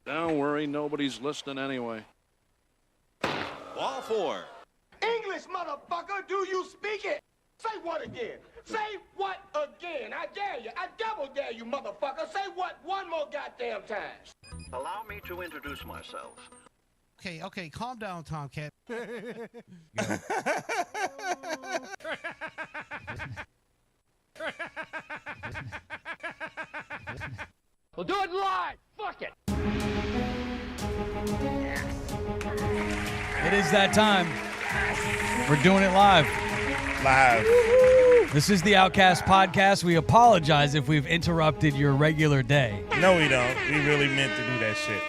Don't worry, nobody's listening anyway. Ball four. English, motherfucker, do you speak it? Say what again? Say what again? I dare you. I double dare you, motherfucker. Say what one more goddamn time. Allow me to introduce myself. Okay, calm down, Tomcat. We'll do it live. Fuck it. It is that time. We're doing it live. This is the Outcast Podcast. We apologize if we've interrupted your regular day. No, we don't. We really meant to do that shit.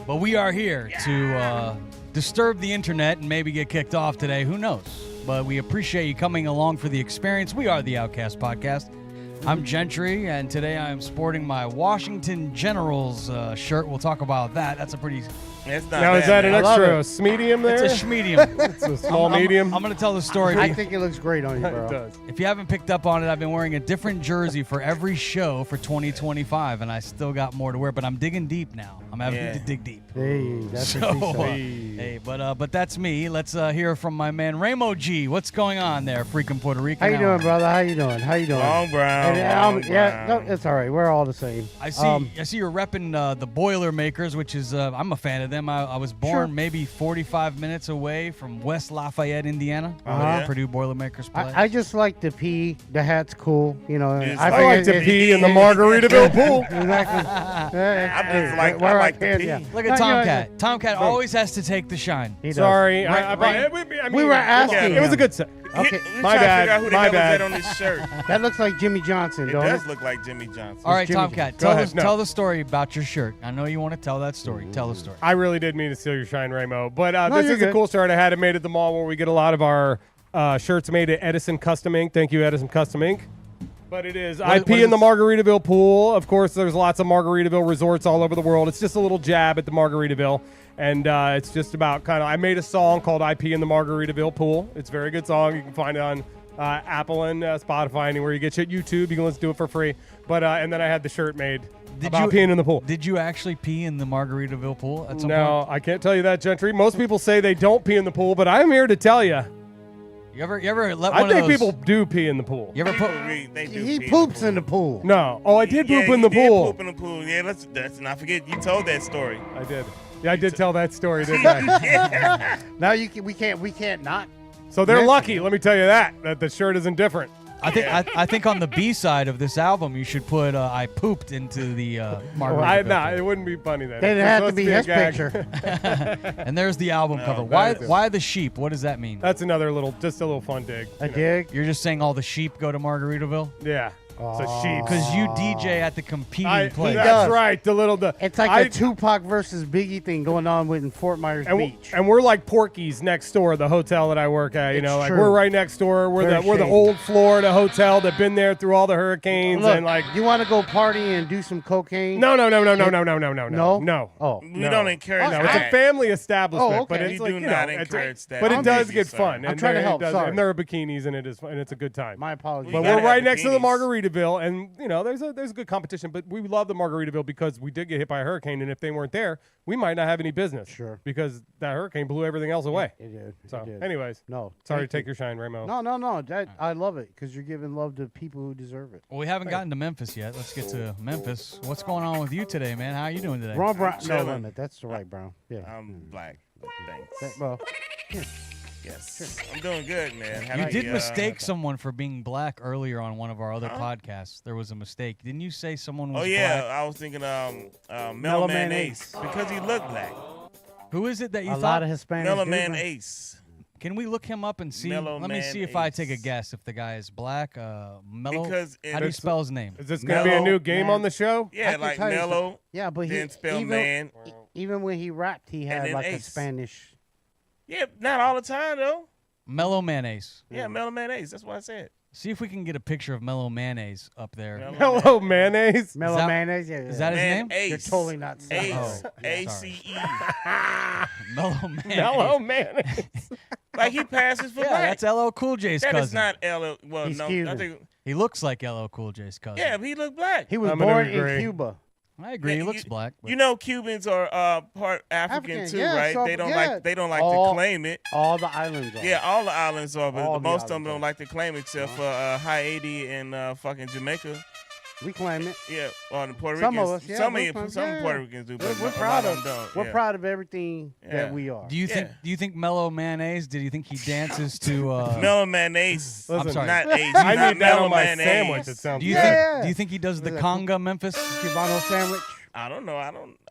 But we are here to disturb the internet and maybe get kicked off today. Who knows? But we appreciate you coming along for the experience. We are the Outcast Podcast. I'm Gentry, and today I'm sporting my Washington Generals shirt. We'll talk about that. That's a pretty... It's not now, bad, is that man. an extra medium there? It's a schmedium. It's a small medium? I'm going to tell the story. I think it looks great on you, bro. It does. If you haven't picked up on it, I've been wearing a different jersey for every show for 2025, and I still got more to wear, but I'm digging deep now. I'm having to dig deep. Hey, that's So, what she said. hey, but that's me. Let's hear from my man Ramo G. What's going on there, freaking Puerto Rican? How you doing, brother? How you doing? Long Brown. Yeah, no, it's all right. We're all the same. I see you're repping the Boilermakers, which is I'm a fan of them. I was born maybe 45 minutes away from West Lafayette, Indiana. yeah? Purdue Boilermakers play. I just like the pee. The hat's cool. You know, It's I like like to pee in the Margaritaville pool. Exactly. I like the pee. Yeah. Look at Tomcat. Tomcat always has to take the shine. He does. Sorry. Right. I mean, We were asking It was him. a good set. Okay, My bad. Figure out who the My hell bad. is that on this shirt. that looks like Jimmy Johnson, It don't does it? look like Jimmy Johnson. All right, Jimmy Tomcat, Go ahead. No. tell the story about your shirt. I know you want to tell that story. Tell the story. I really did mean to steal your shine, Ramo. But No, this you're is a good. cool shirt I had it made at the mall where we get a lot of our shirts made at Edison Custom Ink. Thank you, Edison Custom Ink. But it is. I what pee is in the this? Margaritaville pool. Of course, there's lots of Margaritaville resorts all over the world. It's just a little jab at the Margaritaville. And it's just about I made a song called I Pee in the Margaritaville Pool. It's a very good song. You can find it on Apple and Spotify, anywhere you get shit. YouTube, you can listen to it for free. But and then I had the shirt made about peeing in the pool. Did you actually pee in the Margaritaville pool at some No, I can't tell you that, Gentry. Most people say they don't pee in the pool, but I'm here to tell you. You ever let I one of think those? people do pee in the pool. You ever put? They do He pee poops in in the pool. No. Oh, I did poop in you the pool. Did poop in the pool. Yeah, let's not forget you told that story. I did. Yeah, I did tell that story, didn't I? Now we can't not. So they're Mention lucky, let me tell you that the shirt isn't different. I think on the B side of this album you should put I pooped into the Margaritaville. It wouldn't be funny then. Then it It's had to supposed be a his gag. picture. And there's the album cover. that is- Why the sheep? What does that mean? That's another just a little fun dig. A you know. dig. You're just saying all the sheep go to Margaritaville? Yeah. It's a sheep. Because you DJ at the competing place. That's does. right. It's like a Tupac versus Biggie thing going on in Fort Myers Beach. And we're like Porky's next door, the hotel that I work at. You It's know, like true. we're right next door. We're Very the shady. old Florida hotel that's been there through all the hurricanes Look, and like. you want to go party and do some cocaine? No. No? No. Oh. We don't encourage No, that. it's a family establishment, Oh, okay. but We it's do like, you not know, it's encourage that. but it I'm does busy, get sir. fun. I'm trying to help, sorry. And there are bikinis in it, and it's a good time. My apologies. But gotta we're right have next to the bikinis. Margaritaville, and you know, there's a good competition. But we love the Margaritaville because we did get hit by a hurricane, and if they weren't there, we might not have any business. Sure. Because that hurricane blew everything else away. It did. So, It did. anyways, No. sorry to thank take you. your shine, Ramo. No. I love it because you're giving love to people who deserve it. Well, we haven't gotten to Memphis yet. Let's get to Memphis. What's going on with you today, man? How are you doing today? Ron Brown. No, chilling. wait a minute. That's the right Brown. Yeah. I'm black. Thanks. Well, Yes. I'm doing good, man. You Happy, did mistake someone for being black earlier on one of our other podcasts. There was a mistake. Didn't you say someone was Oh yeah, black? I was thinking Mellow Mellow Man Man Ace because he looked black. Who is it that you a thought? lot of Hispanics. Mellow do, Man Ace. Can we look him up and see? Mellow Let me Man see if I take a Ace. guess if the guy is black. Mellow. Because How do you spell his name? Is this going to be a Mellow new game Man. on the show? I Yeah, can like tell you Mellow. Yeah, but Then spell even, man. even when he rapped, he had then like a Ace. Spanish. Yeah, not all the time though. Mellow Mayonnaise. Yeah, Mellow Man Ace. That's what I said. See if we can get a picture of Mellow Mayonnaise up there. Mellow Hello, mayonnaise. Mellow that- mayonnaise. Yeah, Is that his Man name? Ace. You're totally not saying Ace. Oh, A-C-E. Mellow Mayonnaise. Hello, mayonnaise. Like he passes for Yeah, black. that's LL Cool J's That cousin. is not L. Well, He's no, I Cuban. think He looks like LL Cool J's cousin. Yeah, but he look black. He was I'm gonna born in agree. Cuba. I agree. He Yeah, looks black. but- You know, Cubans are part African, African, too, yeah, right? so- they don't yeah. like to All- claim it. All the islands are. Yeah, all the islands are, but All the most of them islands don't are. like to claim except for Haiti and fucking Jamaica. We claim it. Yeah, or the Puerto Some Ricans. of us, yeah, some we of claim- some yeah. Puerto Ricans do, but We're a proud lot of. them don't. We're yeah. proud of everything Yeah. that we are. Do you think? Yeah. Do you think Mellow Mayonnaise? Did you think he dances to? Mellow mayonnaise. Listen, sorry. Not H. I not need that mellow on my mayonnaise. sandwich. It sounds Do you good. Yeah. think? Do you think he does the Is that conga Memphis? Cubano sandwich. I don't know. I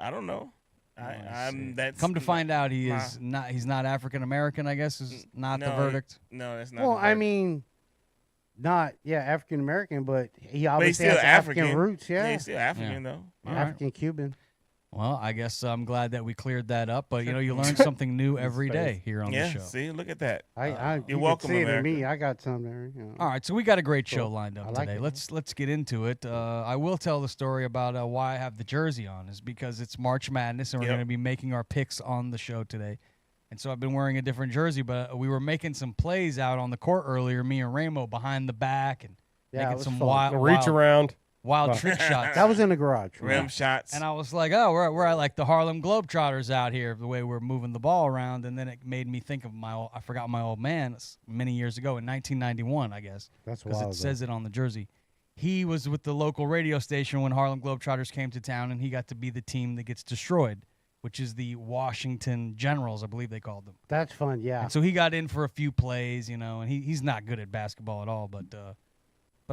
don't know. I'm that's Come to find out, he is not. He's not African American. I guess is not the No, verdict. No, that's not. Well, the I verdict. mean, not African American, but he But he's obviously still has African roots. Yeah, Yeah, he's still African though. All right. African Cuban. Well, I guess I'm glad that we cleared that up. But you learn something new every day here on Yeah. the show. See, look at that. You're welcome, see it in America. me. I got some there. You know. All right, so we got a great show Cool. lined up I like today. it. Let's get into it. I will tell the story about why I have the jersey on is because it's March Madness and we're Yep. going to be making our picks on the show today. And so I've been wearing a different jersey, but we were making some plays out on the court earlier, me and Ramo behind the back and Yeah, it making was some fun. Reach around. wild trick shots. That was in the garage. Rim shots. And I was like, oh, we're at like the Harlem Globetrotters out here, the way we're moving the ball around. And then it made me think of I forgot my old man many years ago in 1991, I guess. That's Because wild. it says it on the jersey. He was with the local radio station when Harlem Globetrotters came to town, and he got to be the team that gets destroyed, which is the Washington Generals, I believe they called them. That's fun. Yeah. And so he got in for a few plays, and he's not good at basketball at all, but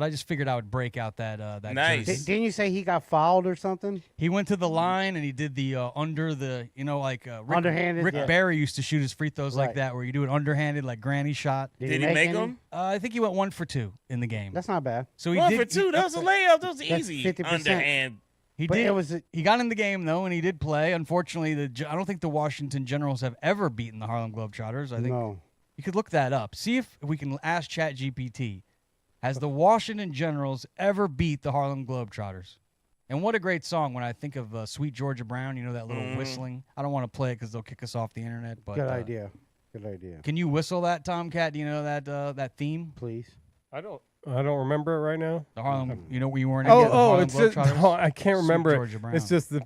I just figured I would break out that Nice. jersey. Didn't you say he got fouled or something? He went to the line and he did the under the, Rick, Underhanded, Rick yeah. Barry used to shoot his free throws like Right. that, where you do it underhanded like granny shot. Did he make any? them? I think he went 1 for 2 in the game. That's not bad. So he 1 did for 2. That was a layup. That was That's easy. 50%. Underhand. He But did. it was He got in the game though, and he did play. Unfortunately, I don't think the Washington Generals have ever beaten the Harlem Globetrotters. I think no. you could look that up. See if we can ask ChatGPT. Has the Washington Generals ever beat the Harlem Globetrotters? And what a great song when I think of Sweet Georgia Brown, that little whistling. I don't want to play it because they'll kick us off the internet. But Good idea. Good idea. Can you whistle that, Tomcat? Do you know that theme? Please. I don't remember it right now. The Harlem, we weren't into the Harlem It's just Globetrotters? I can't Sweet remember Georgia it. Brown. It's just the.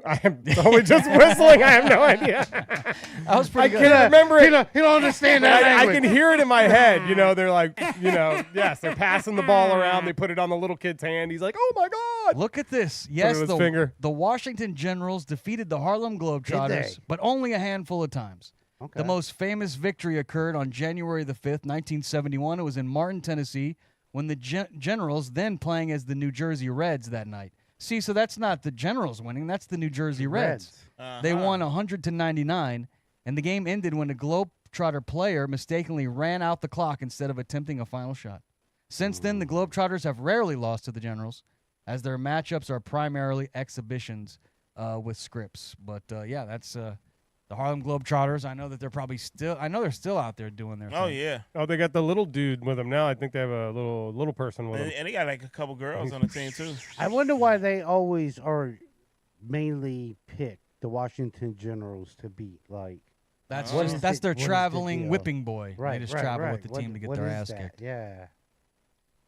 I am totally just whistling. I have no idea. That was I pretty good. can't remember it. He don't understand that I language. can hear it in my head. They're like, yes, they're passing the ball around. They put it on the little kid's hand. He's like, oh my God. Look at this. Yes, with his finger. the Washington Generals defeated the Harlem Did they? Globetrotters, but only a handful of times. Okay. The most famous victory occurred on January the 5th, 1971. It was in Martin, Tennessee, when the Generals, then playing as the New Jersey Reds that night. See, so that's not the Generals winning. That's the New Jersey Reds. They won 100-99, and the game ended when a Globetrotter player mistakenly ran out the clock instead of attempting a final shot. Since then, the Globetrotters have rarely lost to the Generals, as their matchups are primarily exhibitions with scripts. But, that's the Harlem Globetrotters. I know that they're probably they're still out there doing their Oh, thing. yeah. Oh, they got the little dude with them now. I think they have a little person with them. And they got like a couple girls on the team, too. I wonder why they always are mainly pick the Washington Generals to beat. Like, That's What just is that's the- their what is the traveling deal? whipping boy. right, They just right, travel right. with the team to get What their is ass that? kicked. Yeah.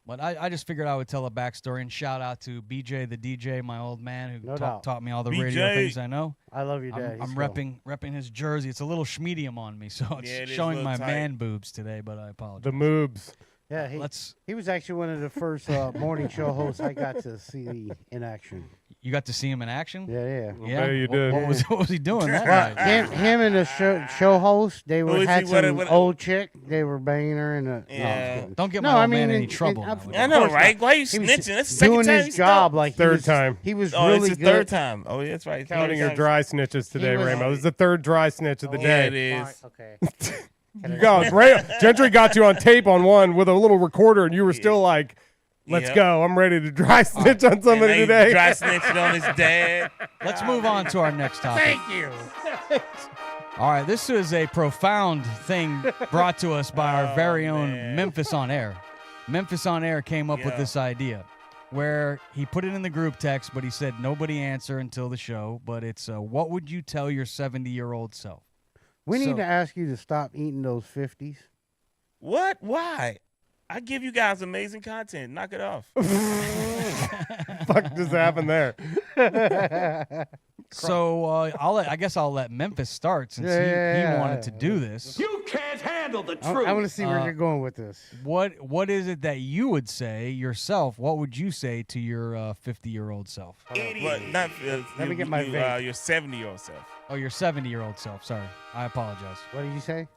But I just figured I would tell a backstory and shout out to BJ the DJ, my old man who No doubt. taught me all the radio BJ. things I know. I love your dad. I'm He's repping his jersey. It's a little schmedium on me, so it's Yeah, it is a showing little my tight. man boobs today. But I apologize. The moobs. Yeah, he was actually one of the first morning show hosts I got to see in action. You got to see him in action. Yeah. Yeah. bet you What- did. What was he doing that Well, night? him and the show host, they Who were is had he? What- some what- old chick. They were banging her in the. Yeah. Don't get No, my I old man mean, any and- trouble. and now. I know, course right? not. Why you He was snitching? That's the second doing time his he's job stopped. like Third he was, time. He was Oh, really it's the good. third time. Oh, yeah, that's right. Counting your Third dry snitches today, was- Ramo. This is the third dry snitch of the Yeah, day. it is. Okay. You got Gentry got you on tape on one with a little recorder, and you were still like, "Let's Yep. go! I'm ready to dry snitch on And somebody they today." dry snitching on his dad. Let's move on to our next topic. Thank you. All right, this is a profound thing brought to us by our very own man. Memphis on Air. Memphis on Air came up with Yeah. this idea where he put it in the group text, but he said nobody answer until the show. But it's what would you tell your 70-year-old self? We So- need to ask you to stop eating those 50s. What? Why? I give you guys amazing content. Knock it off. Fuck just happened there? So I guess I'll let Memphis start since he wanted to do this. You can't handle the truth. I want to see where you're going with this. What is it that you would say yourself? What would you say to your 50-year-old self? But not Let me get my vape. your 70-year-old self. Oh, your 70-year-old self. Sorry, I apologize. What did you say?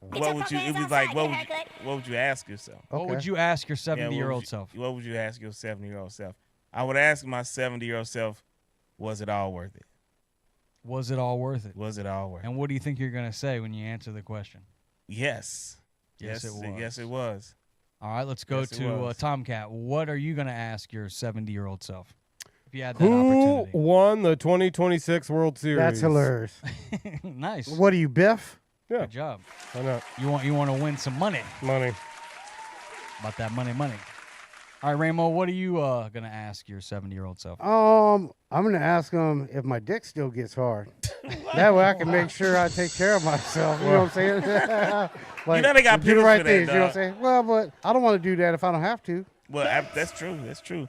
What would you? It was like what would you ask yourself? What would you ask your Yeah, 70-year-old self? What would you ask your 70-year-old self? I would ask my 70-year-old self, was it all worth it? Was it all worth it? Was it all worth it? And what do you think you're gonna say when you answer the question? Yes. Yes, it was. Yes, it was. All right, let's go Yes, it to was. Tomcat. What are you gonna ask your 70-year-old self if you had that Who opportunity? won the 2026 World Series? That's hilarious. Nice. What are you, Biff? Yeah, Good job. why not? You want to win some money. Money. About that money. All right, Ramo, what are you gonna ask your 70-year-old self? I'm gonna ask him if my dick still gets hard. That way I can make sure I take care of myself. You know what I'm saying? Like, You know they got do the pills right for that, things. You know what I'm dog. saying? Well, but I don't want to do that if I don't have to. Well, that's true. That's true.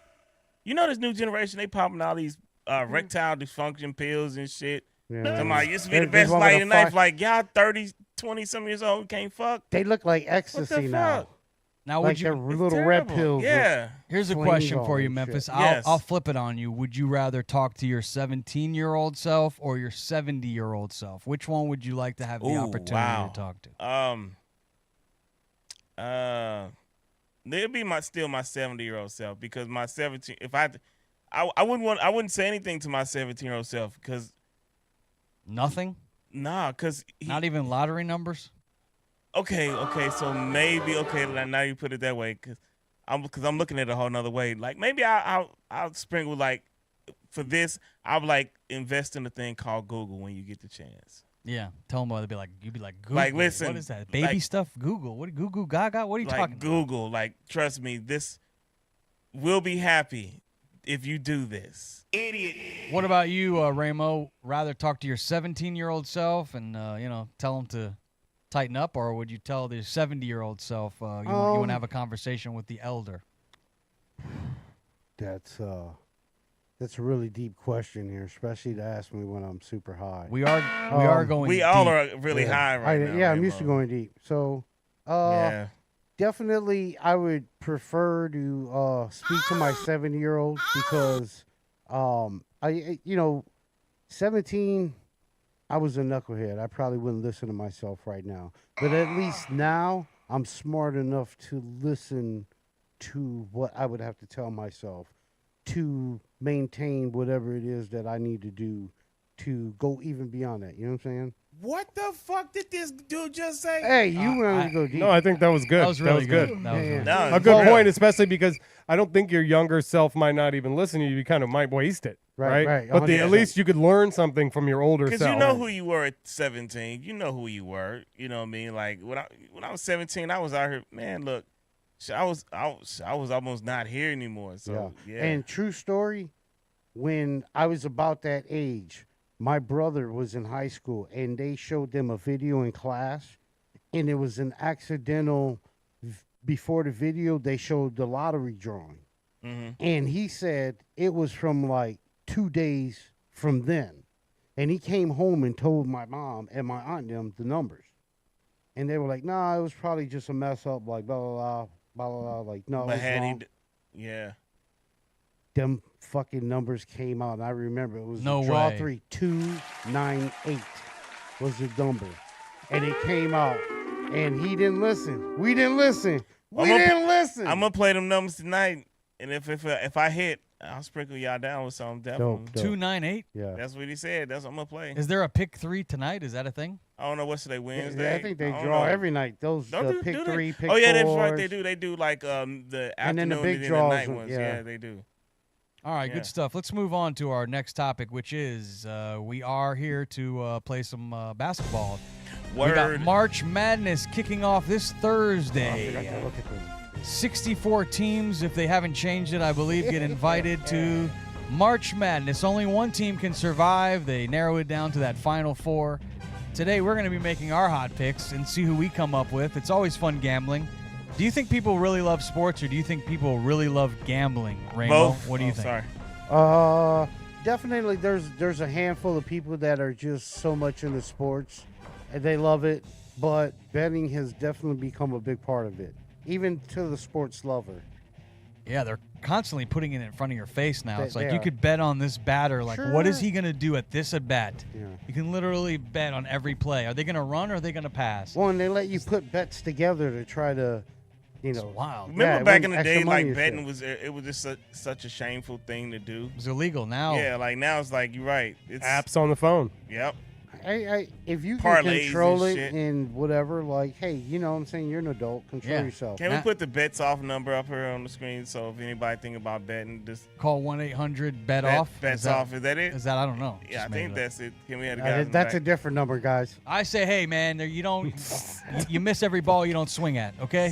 You know this new generation, they popping all these erectile dysfunction pills and shit. Yeah. Somebody used to be the There's best one with light a in life. fi- Like, y'all 30, 20-some years old, can't fuck. They look like What ecstasy the now. fuck? Now, Like would they're you? little red Terrible. pills. with- Yeah. Here's a swings question for on you, and Memphis. shit. Yes. I'll flip it on you. Would you rather talk to your 17-year-old self or your 70-year-old self? Which one would you like to have the Ooh, opportunity wow. to talk to? It'd be still my 70-year-old self because my 17. If I wouldn't say anything to my 17-year-old self because Nothing? because Not even lottery numbers? okay, so maybe now you put it that way because I'm looking at it a whole nother way. Like maybe I'll sprinkle like for this I'll like invest in a thing called Google when you get the chance. Yeah. Tell them what they'd be like. You'd be like, Google. Like, listen, What is that? Baby like- stuff? Google. What? Goo Gaga? What are you Like talking about? Google, like trust me, this will be happy if you do this. What about you, Ramo? Rather talk to your 17-year-old self and tell him to tighten up, or would you tell the 70-year-old self you want to have a conversation with the elder? That's a really deep question here, especially to ask me when I'm super high. We are going. We all deep. are really high right now. Yeah, I'm used to Rainbow. going deep. So, Yeah. definitely I would prefer to speak to my 70-year-old because 17 I was a knucklehead. I probably wouldn't listen to myself right now. But at least now I'm smart enough to listen to what I would have to tell myself to maintain whatever it is that I need to do to go even beyond that. You know what I'm saying? What the fuck did this dude just say? Hey, you wanted to go deep. No, I think that was good. That was really good. good. That was Yeah, really yeah. No, A good for point, real. especially because I don't think your younger self might not even listen to you. You kind of might waste it, Right, right? right. But at 100%. least you could learn something from your older Because self. you know who you were at 17. You know who you were. You know what I mean? Like when I was 17, I was out here. Man, look, I was almost not here anymore. So yeah. And true story, when I was about that age, my brother was in high school and they showed them a video in class and it was an accidental before the video they showed the lottery drawing. And he said it was from like 2 days from then. And he came home and told my mom and my aunt them the numbers. And they were like, nah, it was probably just a mess up, like blah, blah, blah, blah, blah. Like, no, but it's had wrong. yeah. Them fucking numbers came out, and I remember it was No the draw way. 3 298 was the number, and it came out, and he didn't listen. We didn't listen. We didn't listen. I'm gonna play them numbers tonight, and if I hit, I'll sprinkle y'all down with something. Definitely. Dope. 298. Yeah. That's what he said. That's what I'm gonna play. Is there a pick 3 tonight? Is that a thing? I don't know what's today, Wednesday. Yeah, I think they don't draw know. every night. Those Don't do- pick do they? 3, pick Oh yeah, that's 4s. right. They do. They do like the And then afternoon the big and then draws, the night ones. yeah. Yeah, they do. All right, Yeah. good stuff. Let's move on to our next topic, which is we are here to play some basketball. We got Word. March Madness kicking off this Thursday. Look at them. 64 teams, if they haven't changed it, I believe, get invited to March Madness. Only one team can survive. They narrow it down to that Final Four. Today, we're going to be making our hot picks and see who we come up with. It's always fun gambling. Do you think people really love sports, or do you think people really love gambling, Rainbow? Both. What do you think? Sorry. Definitely there's a handful of people that are just so much into sports and they love it, but betting has definitely become a big part of it, even to the sports lover. Yeah, they're constantly putting it in front of your face now. It's like they you are. could bet on this batter. Like, what is Sure. he going to do at this at bat? Yeah. You can literally bet on every play. Are they going to run or are they going to pass? Well, and they let you put bets together to try to, It's wild. Remember yeah, back win in the extra day, money like or betting shit. was just such a shameful thing to do. It's illegal now. Yeah, like now it's like you're right. It's Apps on the phone. Yep. if you Parlays can control and it shit. and whatever, like, hey, you know what I'm saying? You're an adult. Control Yeah. yourself. Can we Nah. put the bets off number up here on the screen so if anybody think about betting, just Call 1-800-BET-OFF. bets off? Is that it? Is that? I don't know. Yeah, I Just made think it up. that's it. Can we have the guys in the That's a back? different number, guys. I say, hey, man, you don't. you miss every ball you don't swing at, okay?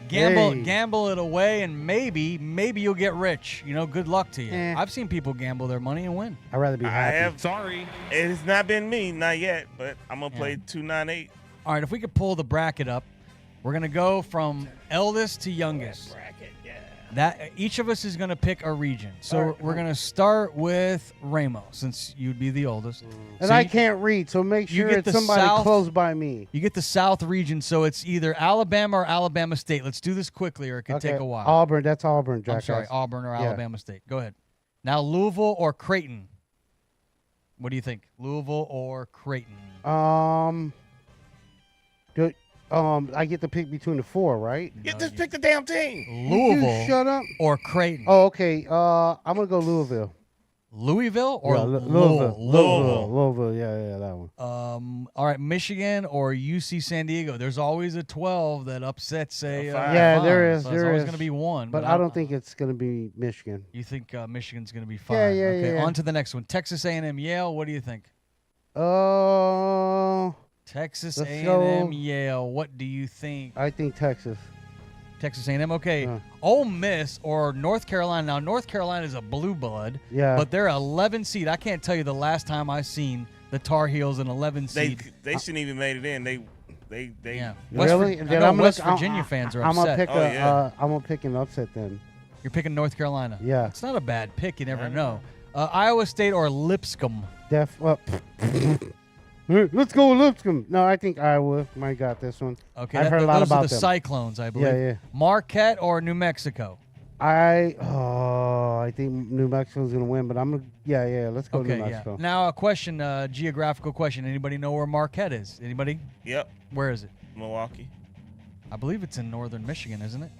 Gamble Hey. gamble it away, and maybe you'll get rich. You know, good luck to you. Eh. I've seen people gamble their money and win. I'd rather be I happy. have. Sorry. It's not been me, not yet, but I'm gonna play 298. All right, if we could pull the bracket up, we're gonna go from eldest to youngest. That each of us is gonna pick a region. So we're gonna start with Ramo, since you'd be the oldest. And So I you- can't read, so make you sure get it's the somebody South- close by me. You get the South region, so it's either Alabama or Alabama State. Let's do this quickly, or it could take a while. Auburn, that's Auburn, Jack. I'm sorry, Auburn or Yeah. Alabama State. Go ahead. Now, Louisville or Creighton? What do you think? Louisville or Creighton? Good. I get to pick between the four, right? Just pick the damn team. Louisville You shut up. or Creighton? Oh, okay. I'm gonna go Louisville. Louisville or Yeah, Louisville? Louisville. Yeah, that one. All right, Michigan or UC San Diego. There's always a 12 that upsets a five. Yeah, five, there is, So there it's always is. going to be one. But I don't think it's gonna be Michigan. You think Michigan's going to be 5? Yeah, Okay, yeah. on to the next one. Texas A&M Yale. What do you think? Texas Let's A&M go. Yale. What do you think? I think Texas. Texas A&M. Okay. Yeah. Ole Miss or North Carolina. Now, North Carolina is a blue blood, Yeah. but they're 11 seed. I can't tell you the last time I seen the Tar Heels an 11 seed. They shouldn't even made it in. They Yeah. Really? I Then know I'm West look- Virginia fans are I'm gonna upset. pick Oh, yeah. I'm gonna pick an upset then. You're picking North Carolina. Yeah. It's not a bad pick. You never know. Iowa State or Lipscomb. Let's go Lipscomb. No, I think Iowa might got this one. Okay, I've heard a lot those about are the them. Cyclones, I believe. Yeah. Marquette or New Mexico. I think New Mexico's gonna win, but I'm gonna let's go Okay, New yeah. Mexico. Now a question, geographical question. Anybody know where Marquette is? Anybody? Yep. Where is it? Milwaukee. I believe it's in northern Michigan, isn't it?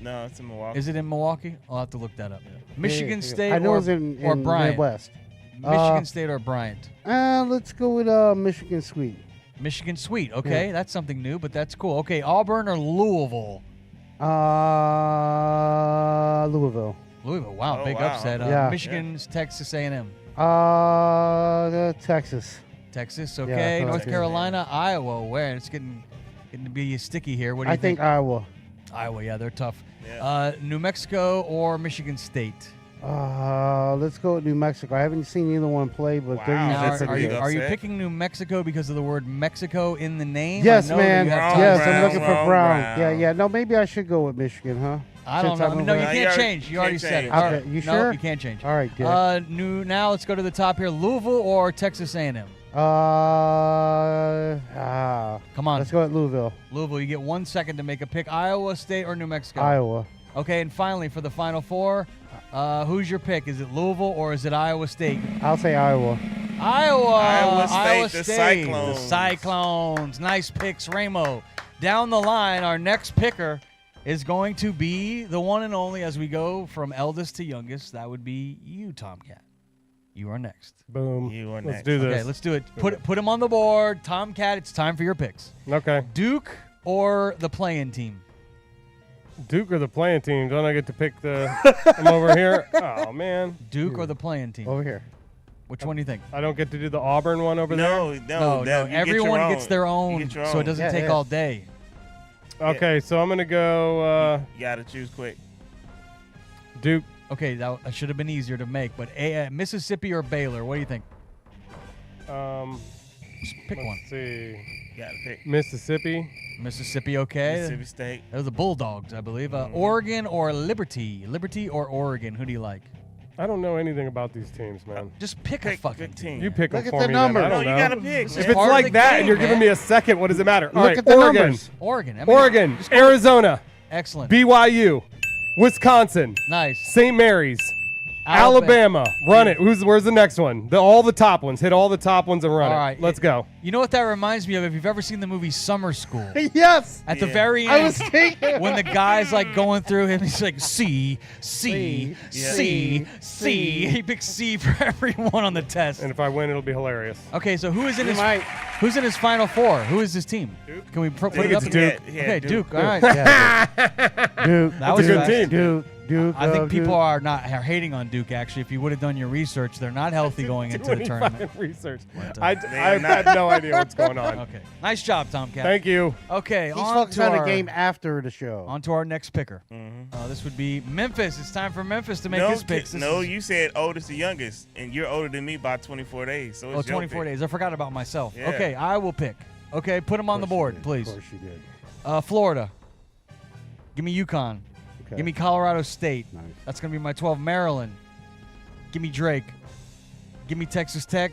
No, it's in Milwaukee. Is it in Milwaukee? I'll have to look that up. Michigan Yeah. State I know or, it's in or Bryant? Midwest. Michigan State or Bryant? Let's go with Michigan Sweet. Michigan Sweet. Okay, that's something new, but that's cool. Okay, Auburn or Louisville? Louisville. Louisville. Wow, Oh, big wow. upset. Yeah. Michigan's Texas A&M. Texas. Texas. Okay. Yeah, North okay. Carolina, Iowa. Where it's getting to be sticky here. What do you I think Iowa. Iowa. Yeah, they're tough. Yeah. New Mexico or Michigan State. Let's go with New Mexico. I haven't seen either one play, but Wow, they're Now, usually that's a are, pretty you, good. big are you upset. picking New Mexico because of the word Mexico in the name? Yes, I know that man. you have Wrong, Yes, Tom I'm Brown, looking for wrong, Brown. Brown. Yeah. No, maybe I should go with Michigan, huh? I don't Since know. I'm No, over- you No, can't you change. You already can't said it. change. All Okay, right. you No, sure? you can't change. All right, good. Now let's go to the top here. Louisville or Texas A&M? Come on. Let's go with Louisville. Louisville, you get 1 second to make a pick. Iowa State or New Mexico? Iowa. Okay, and finally for the Final Four, who's your pick? Is it Louisville or is it Iowa State? I'll say Iowa. Iowa State, the Cyclones. The Cyclones. Nice picks, Ramo. Down the line, our next picker is going to be the one and only as we go from eldest to youngest. That would be you, Tomcat. You are next. Boom. You are Let's next. do this. Okay, let's do it. Put him on the board. Tomcat, it's time for your picks. Okay. Duke or the play-in team? Duke or the playing team? Don't I get to pick the? I'm over here. Oh man. Duke or the play-in team? Over here. Which one do you think? I don't get to do the Auburn one over No, No, you get your everyone own. gets their You own, get your so it own. doesn't Yeah, take yeah. all day. there. Okay, so I'm gonna go You gotta choose quick. Duke. Okay, that should have been easier to make, but Mississippi or Baylor? What do you think? Just pick one. Let's see. Gotta pick Mississippi. Mississippi, okay. Mississippi State. Those are the Bulldogs, I believe. Oregon or Liberty? Liberty or Oregon? Who do you like? I don't know anything about these teams, man. Just pick a fucking Pick team. team. You pick Look them at for the me. Then. numbers. I No, don't you know. gotta pick. It's If it's part of like the that game, and you're giving man. me a second, what does it matter? All Look right, at the Oregon, numbers. Oregon. Oregon, Arizona, Excellent. BYU, Wisconsin, Nice. St. Mary's, Alabama. Run it. Where's the next one? All the top ones. Hit all the top ones and run All it. right. Let's go. You know what that reminds me of? If you've ever seen the movie Summer School. Yes. At the Yeah. very I end, was thinking. when the guy's like going through him, he's like C, C, Yeah. C, C. He picks C for everyone on the test. And if I win, it'll be hilarious. Okay, so who is in You his might. who's in his final four? Who is his team? Duke. Can we put think it up? it's Duke. Yeah, Okay, Duke. Duke. All right. Yeah, Duke. That was a good fast. team. Duke. I think people are hating on Duke. Actually, if you would have done your research, they're not healthy going into the Doing tournament. fucking research. But, I are had no idea what's going on. Okay, nice job, Tomcat. Thank you. Okay, He's on focused to on our the game after the show. on to our next picker. Mm-hmm. This would be Memphis. It's time for Memphis to make No, his picks. This no, is- you said oldest to youngest, and you're older than me by 24 days. So it's your 24 pick. days. I forgot about myself. Yeah. Okay, I will pick. Okay, put them on the board, please. Of course you did. Florida. Give me UConn. Okay. Give me Colorado State. Nice. That's going to be my 12. Maryland. Give me Drake. Give me Texas Tech.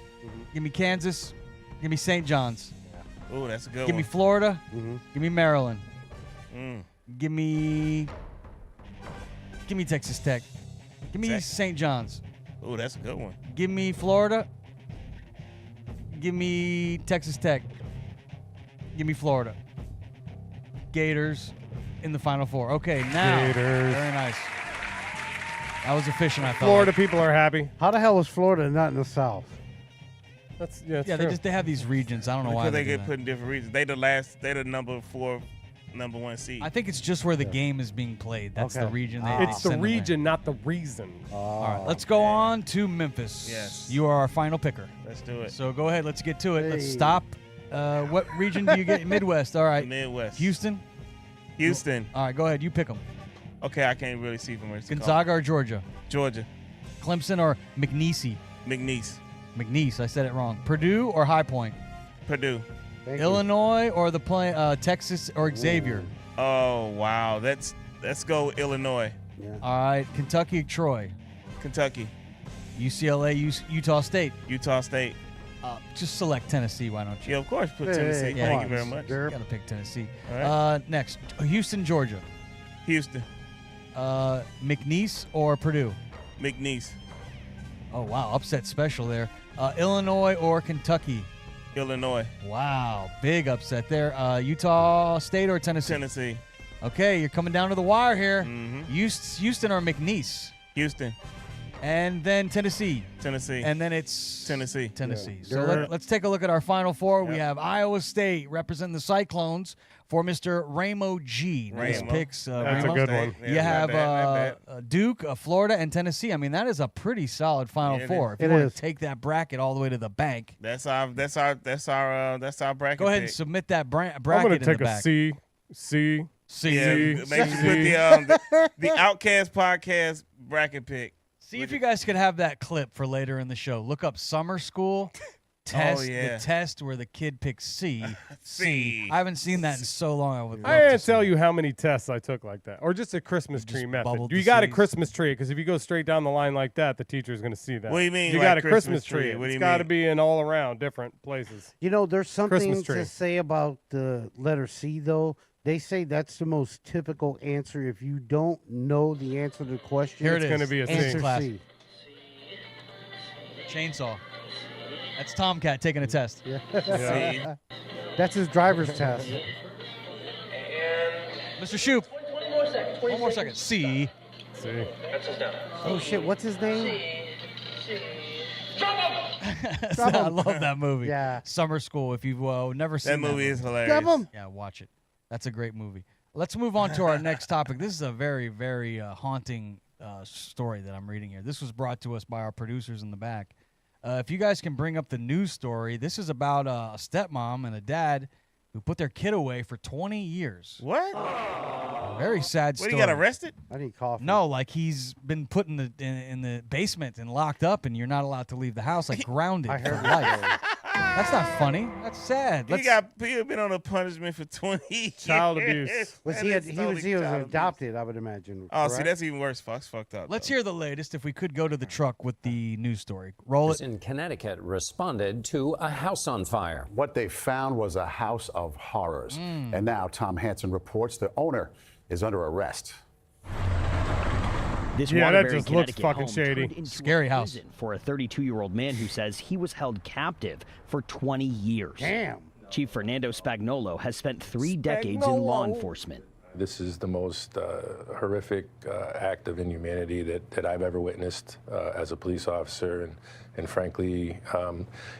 Give me Kansas. Give me St. John's. Ooh, that's a good Give me one. Florida. Mhm. Give me Maryland. Mm. Give me Texas Tech. Give me Tech. St. John's. Ooh, that's a good one. Give me Florida. Give me Texas Tech. Give me Florida. Gators in the Final Four. Okay, now. Gators. Very nice. That was efficient, I felt. Florida like. people are happy. How the hell is Florida not in the South? That's Yeah, true. they have these regions. I don't know why Because they they do get that. put in different regions. They the number 4, number 1 seed. I think it's just where the game is being played. That's the Okay. region. Ah. They It's the send them there. region, not the reason. All right, let's go on to Memphis. Yes. You are our final picker. Let's do it. So go ahead. Let's get to it. Let's Hey. stop. What region do you get? Midwest. All right. Midwest. Houston. Houston. All right, go ahead. You pick them. Okay, I can't really see from where it's Gonzaga or Georgia? Georgia. Clemson or McNeese? McNeese. McNeese. I said it wrong. Purdue or High Point? Purdue. Thank you. Illinois or Texas or Xavier? Oh, wow. Let's go Illinois. Yeah. All right. Kentucky or Troy? Kentucky. UCLA, Utah State. Utah State. Just select Tennessee, why don't you? Yeah, of course. Put Hey, Tennessee. hey, Yeah, Thank come you on, very much. Derp. Got to pick Tennessee. All right. Next, Houston, Georgia. Houston. McNeese or Purdue? McNeese. Oh, wow. Upset special there. Illinois or Kentucky? Illinois. Wow. Big upset there. Utah State or Tennessee? Tennessee. Okay, you're coming down to the wire here. Mhm. Houston or McNeese? Houston. And then Tennessee. Tennessee. And then it's Tennessee. Tennessee. Yeah. So Dirt. let's take a look at our Final Four. We Yep. have Iowa State representing the Cyclones for Mr. Ramo G. Nice Ramo. picks. That's a Ramo. good one. Yeah, You not have bad, not bad. Duke, Florida, and Tennessee. I mean, that is a pretty solid Final Yeah, it Four. is. If you It want is. to take that bracket all the way to the bank, That's our bracket. go ahead and pick. submit that bracket I'm going to in take the a back. C. See, Yeah, C. make sure you put the Outcast Podcast bracket pick. see if you guys could have that clip for later in the show. Look up summer school test. yeah. The test where the kid picks C. C. I haven't seen that in so long. I would. I love to can't see tell it. you how many tests I took like that, or just a Christmas Just tree method. bubbled You the got a C's. Christmas tree because if you go straight down the line like that, the teacher's going to see that. What do you mean, You like got a Christmas Christmas tree. tree? What do It's you got to mean? be in all around different places. You know, there's something Christmas tree. to say about the letter C, though. They say that's the most typical answer. If you don't know the answer to the question, Here it It's is. going to be a C. answer Class. C. Chainsaw. That's Tomcat taking a test. Yeah. C. That's his driver's test. Mr. Shoop. One more second. C. See? Oh, shit. What's his name? I love that movie. Yeah. Summer School. If you've never seen That movie is hilarious. Grab him. Yeah, watch it. That's a great movie. Let's move on to our next topic. This is a very, very haunting story that I'm reading here. This was brought to us by our producers in the back. If you guys can bring up the news story, this is about a stepmom and a dad who put their kid away for 20 years. What? Very sad What, story. he got arrested? I need coffee. No, like he's been put in the basement and locked up, and you're not allowed to leave the house, like grounded I for heard life. that. That's not funny. That's sad. He been on a punishment for 20 years. Child abuse. He was adopted, I would imagine. Oh, see, correct? that's even worse. Fox fucked up. Let's hear the latest. If we could go to the truck with the news story. Roll it. In Connecticut responded to a house on fire. What they found was a house of horrors. And now Tom Hansen reports the owner is under arrest. This Yeah, that Waterbury, just looks Connecticut fucking home shady. turned into Scary a house. prison for a 32-year-old man who says he was held captive for 20 years. Damn. Chief Fernando Spagnolo has spent 3 decades in law enforcement. This is the most horrific act of inhumanity that I've ever witnessed as a police officer. And frankly,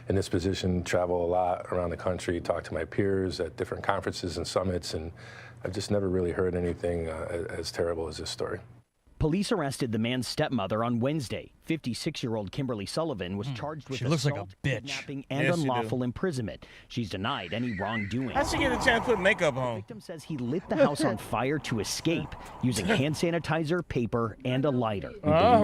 in this position, travel a lot around the country, talk to my peers at different conferences and summits, and I've just never really heard anything as terrible as this story. Police arrested the man's stepmother on Wednesday. 56-year-old Kimberly Sullivan was charged with She looks like a assault, bitch. kidnapping, and Yes, she unlawful imprisonment. She's denied any wrongdoing. How'd she get a chance to put makeup The on? victim says he lit the house on fire to escape using hand sanitizer, paper, and a lighter.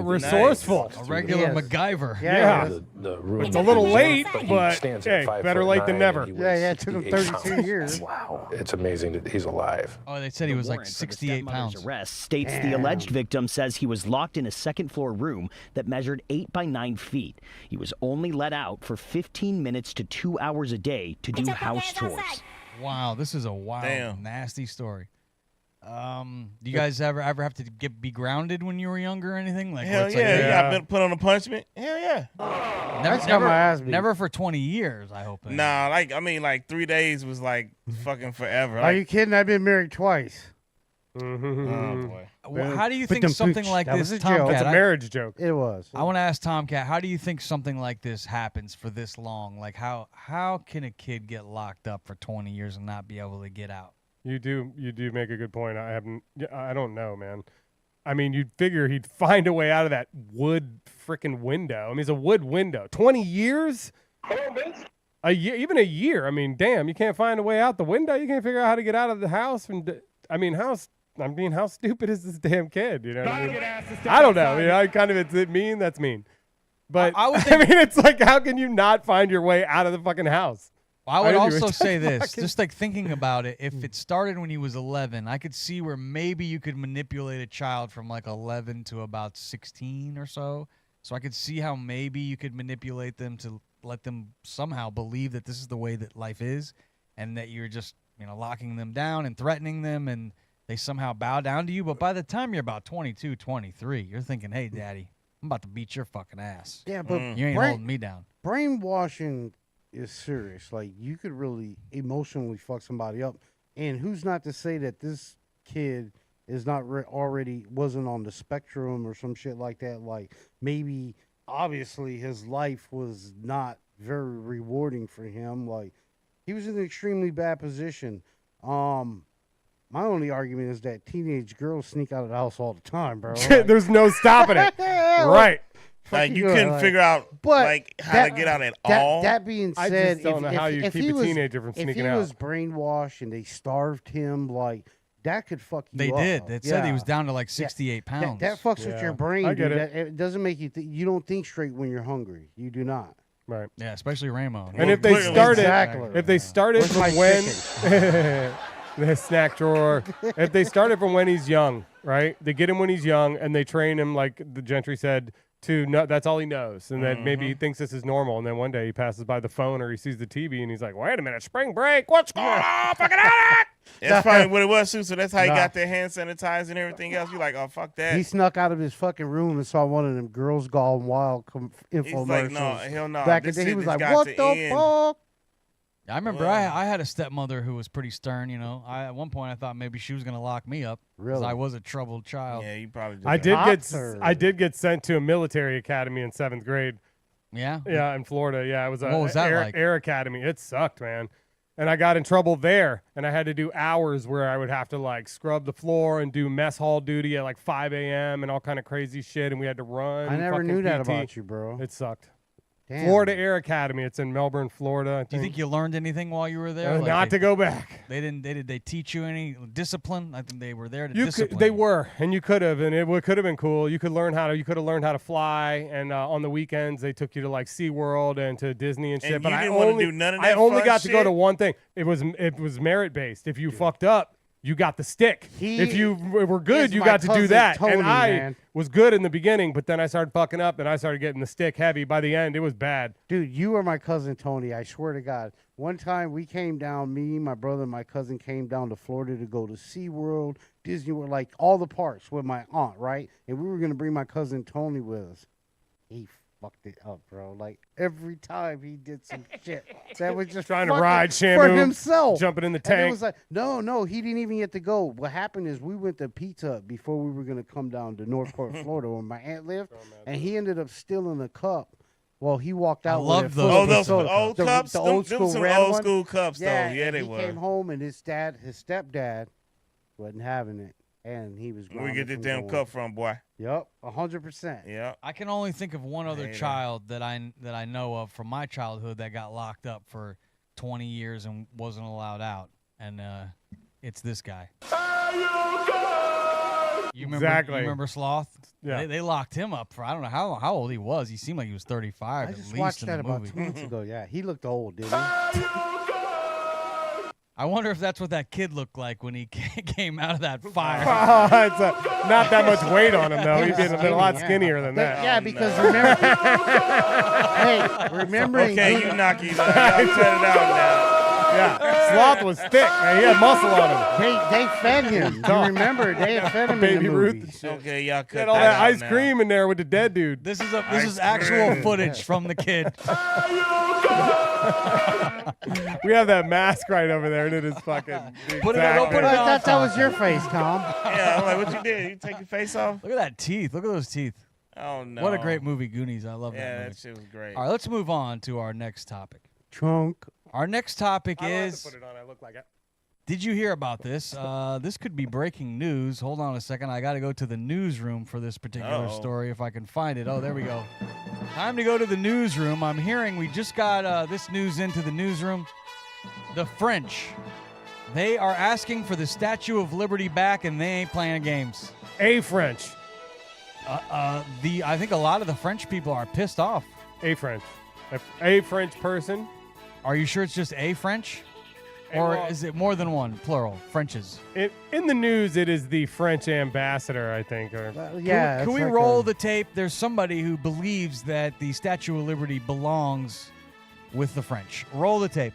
Resourceful. A regular Yes. MacGyver. Yeah. The room It's a little late, he but stands at hey, 5'9" better late than never. and he Yeah, weighs it took him 68 32 pounds. years. Wow, it's amazing that he's alive. Oh, they said he was like Warrant for the 68 stepmother's pounds. arrest states the Damn. alleged victim says he was locked in a second-floor room that measured 8 by 9 feet. He was only let out for 15 minutes to 2 hours a day to do house chores. Wow, this is a wild, Damn. nasty story. Do you guys ever have to be grounded when you were younger or anything? Like, where Hell it's yeah, like, you got been put on a punishment? Hell yeah. got my ass beat. never for 20 years, I hope. Nah, like 3 days was like fucking forever. Are you kidding? I've been married twice. Oh boy. How do you Put think them something pooch. like That this, was a joke. Tomcat? It's a marriage joke. It was. I want to ask Tomcat, how do you think something like this happens for this long? Like, how can a kid get locked up for 20 years and not be able to get out? You do make a good point. I don't know, man. I mean, you'd figure he'd find a way out of that wood freaking window. I mean, it's a wood window. 20 years? A year, even a year. I mean, damn, you can't find a way out the window. You can't figure out how to get out of the house. And how stupid is this damn kid? You know what I mean? I don't know. You know, is it mean? That's mean. But I would I mean, it's like, how can you not find your way out of the fucking house? I would I knew you also were say this, fucking- just like thinking about it, if it started when he was 11, I could see where maybe you could manipulate a child from like 11 to about 16 or so. So I could see how maybe you could manipulate them to let them somehow believe that this is the way that life is and that you're just, locking them down and threatening them and they somehow bow down to you. But by the time you're about 22, 23, you're thinking, hey, daddy, I'm about to beat your fucking ass. Yeah, but You ain't holding me down. brainwashing is serious. Like, you could really emotionally fuck somebody up. And who's not to say that this kid is not already wasn't on the spectrum or some shit like that? Like, maybe obviously his life was not very rewarding for him. Like, he was in an extremely bad position. My only argument is that teenage girls sneak out of the house all the time, bro. Like, There's no stopping it. Right. Like you good, couldn't like- figure out But how to get out at all. That being I said, just don't know how you if keep he a was, teenager from if sneaking he out. was brainwashed and they starved him, like, that could fuck you They up. did. They said he was Yeah. down to like 68 pounds. That fucks with Yeah. your brain, I get dude. it. It doesn't make you you don't think straight when you're hungry. You do not. Right. Yeah, especially Ramo. And if they clearly. started, Exactly. if they started Where's my from when the snack drawer, if they started from when he's young, right? They get him when he's young, and they train him like the Gentry said to know that's all he knows, and then maybe he thinks this is normal, and then one day he passes by the phone or he sees the TV, and he's like, "Wait a minute, spring break, what's going on? Fucking out!" That's probably what it was too. So that's how he Nah. got their hand sanitizer and everything else. You like, oh fuck that. He snuck out of his fucking room and saw one of them Girls Gone Wild He's infomercials. like, no, hell no. Back in This the day, he shit was has like, got "What to the end." fuck?" I remember Yeah. I had a stepmother who was pretty stern, At one point I thought maybe she was going to lock me up because Really? I was a troubled child. Yeah, you probably. Just I did get sent to a military academy in 7th grade. Yeah? Yeah, in Florida. Yeah, it was a What was that air, like? air academy. It sucked, man. And I got in trouble there, and I had to do hours where I would have to like scrub the floor and do mess hall duty at like 5 a.m. and all kind of crazy shit, and we had to run. I never fucking knew that PT. about you, bro. It sucked. Damn. Florida Air Academy. It's in Melbourne, Florida. I Do you think you learned anything while you were there? Not to go back. Did they teach you any discipline? I think they were there to You discipline. could, they were, and you could have, and it could have been cool. You could have learned how to fly, and on the weekends they took you to like SeaWorld and to Disney and shit. And but you I didn't wanna only do none of I that only fun got to go shit? to one thing. It was merit based. If you fucked up, you got the stick. If you were good, is you my got to do cousin that. Tony, and I man. was good in the beginning, but then I started fucking up, and I started getting the stick heavy. By the end, it was bad. Dude, you are my cousin Tony. I swear to God. One time we came down, me, my brother, and my cousin came down to Florida to go to SeaWorld, Disney World, like all the parks with my aunt, right? And we were going to bring my cousin Tony with us. He fucked it up, bro. Like every time he did some shit that was just Trying to fucking ride for Shamu, himself. jumping in the And it tank. was like, no, he didn't even get to go. What happened is we went to Pizza Hut before we were going to come down to Northport, Florida, where my aunt lived, and he ended up stealing a cup. Well, he walked out with love it those. full Oh, of those soda. old The- cups? the Them- old them school some red old one. school cups, though. Yeah, they he were. came home and his stepdad, wasn't having it, and he was. Where we grounded get this from damn going. cup from, boy? Yep, 100%. Yeah. I can only think of one other Hater. child that I know of from my childhood that got locked up for 20 years and wasn't allowed out, and it's this guy. You Exactly. remember Sloth? Yeah. They locked him up for I don't know how old he was. He seemed like he was 35 I at just least watched in that the about movie. 2 months ago. Yeah, he looked old, didn't he? I wonder if that's what that kid looked like when he came out of that fire. It's not that much weight on him, though. He'd been a lot Yeah. skinnier than that. Yeah, because remember, hey, remembering. Okay, you knock it out. Y'all set it out now. Yeah, Sloth was thick, man. He had muscle on him. They fed him. You remember they had fed him in Baby the Ruth movie. and shit. Okay, y'all cut Had all that that out ice now. cream in there with the dead dude. This is actual footage from the kid. We have that mask right over there, and it is fucking. Put it on, put it I on. thought that was your face, Tom. Yeah, I'm like, what you did? You take your face off? Look at that teeth. Look at those teeth. Oh, no. What a great movie, Goonies. I love that Yeah, movie. that shit was great. All right, let's move on to our next topic. Trunk. Our next topic I don't have is, to put it on. I look like it. did you hear about this? This could be breaking news. Hold on a second. I got to go to the newsroom for this particular Uh-oh. story if I can find it. Oh, there we go. Time to go to the newsroom. I'm hearing we just got this news into the newsroom. The French, they are asking for the Statue of Liberty back, and they ain't playing games. A French. I think a lot of the French people are pissed off. A French. A French person. Are you sure it's just a French? Or well- is it more than one, plural, Frenches? In the news, it is the French ambassador, I think. Or Yeah. Can we it's like roll a- the tape? There's somebody who believes that the Statue of Liberty belongs with the French. Roll the tape.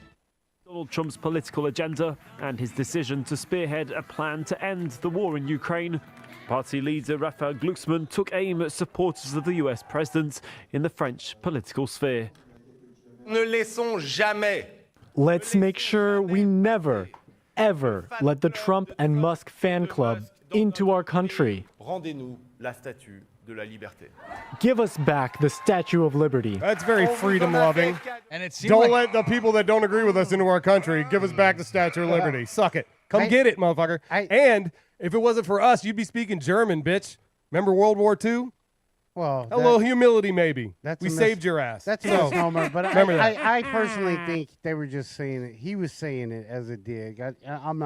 Donald Trump's political agenda and his decision to spearhead a plan to end the war in Ukraine. Party leader Raphael Glucksmann took aim at supporters of the US president in the French political sphere. Ne laissons jamais. Let's make sure we never, ever let the Trump and Musk fan club into our country. Rendez-nous la statue de la liberté. Give us back the Statue of Liberty. That's very freedom loving. And it seemed Don't like let the people that don't agree with us into our country give us back the Statue of Liberty. Suck it. Come get it, motherfucker. And if it wasn't for us, you'd be speaking German, bitch. Remember World War II? Well, A little humility, maybe. that's We a mis- saved your ass. That's a So, misnomer, but remember that. I personally think they were just saying it. He was saying it as a dig. I'm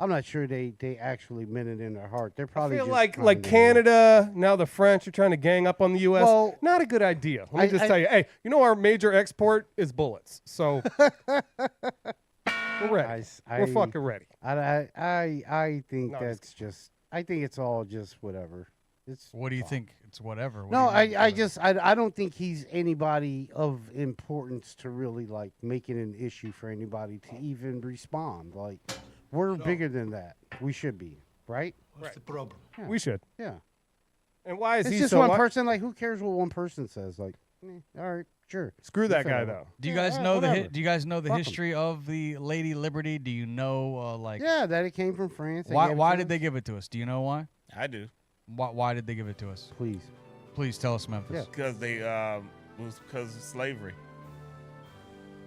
not sure they actually meant it in their heart. They're I probably feel just like trying to- Canada, now the French are trying to gang up on the U.S. Well, Not a good idea. Let me just I- tell you. Hey, you know our major export is bullets. So we're ready. We're fucking ready. I think No, that's just. I think it's all just whatever. It's what do you think? It's whatever. What No, do you mean? I don't think he's anybody of importance to really like make it an issue for anybody to even respond. Like, we're bigger than that. We should be, right? What's the problem? Yeah. We should. Yeah. And why is It's he just so one what- person. Like, who cares what one person says? Like, all right, sure. Screw that You guy feel though. Do you Yeah, guys yeah, know whatever. Do you guys know the Fuck 'em. history of the Lady Liberty? Do you know like Yeah, that it came from France. They why gave it why to did us. they give it to us? Do you know why? I do. Why did they give it to us? Please tell us, Memphis. Because they it was because of slavery.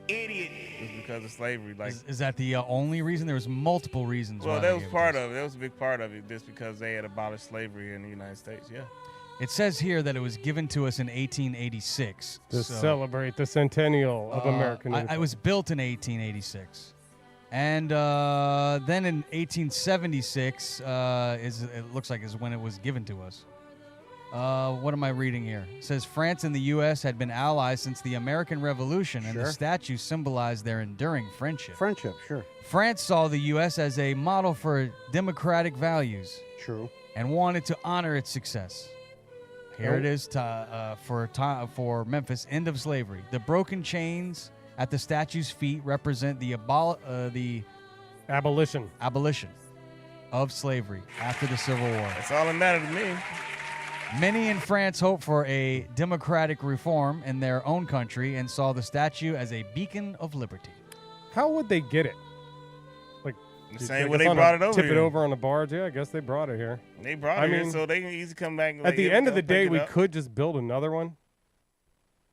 Idiot. It was because of slavery. Like, Is that the only reason? There was multiple reasons. well, why that they was gave it part to us. of it. That was a big part of it, just because they had abolished slavery in the United States. Yeah. It says here that it was given to us in 1886. To celebrate the centennial of American I was built in 1886. And then in 1876, it looks like is when it was given to us. What am I reading here? It says France and the U.S. had been allies since the American Revolution, and the statue symbolized their enduring friendship. Friendship, sure. France saw the U.S. as a model for democratic values. True. And wanted to honor its success. Here it is for Memphis, end of slavery. The broken chains at the statue's feet represent the abolition of slavery after the Civil War. That's all that matters to me. Many in France hoped for a democratic reform in their own country and saw the statue as a beacon of liberty. How would they get it? Like the same way they brought it over Tip here. it over on a barge? Yeah, I guess they brought it here. They brought it here so they can easily come back. And At the end of the day, we could. could just build another one.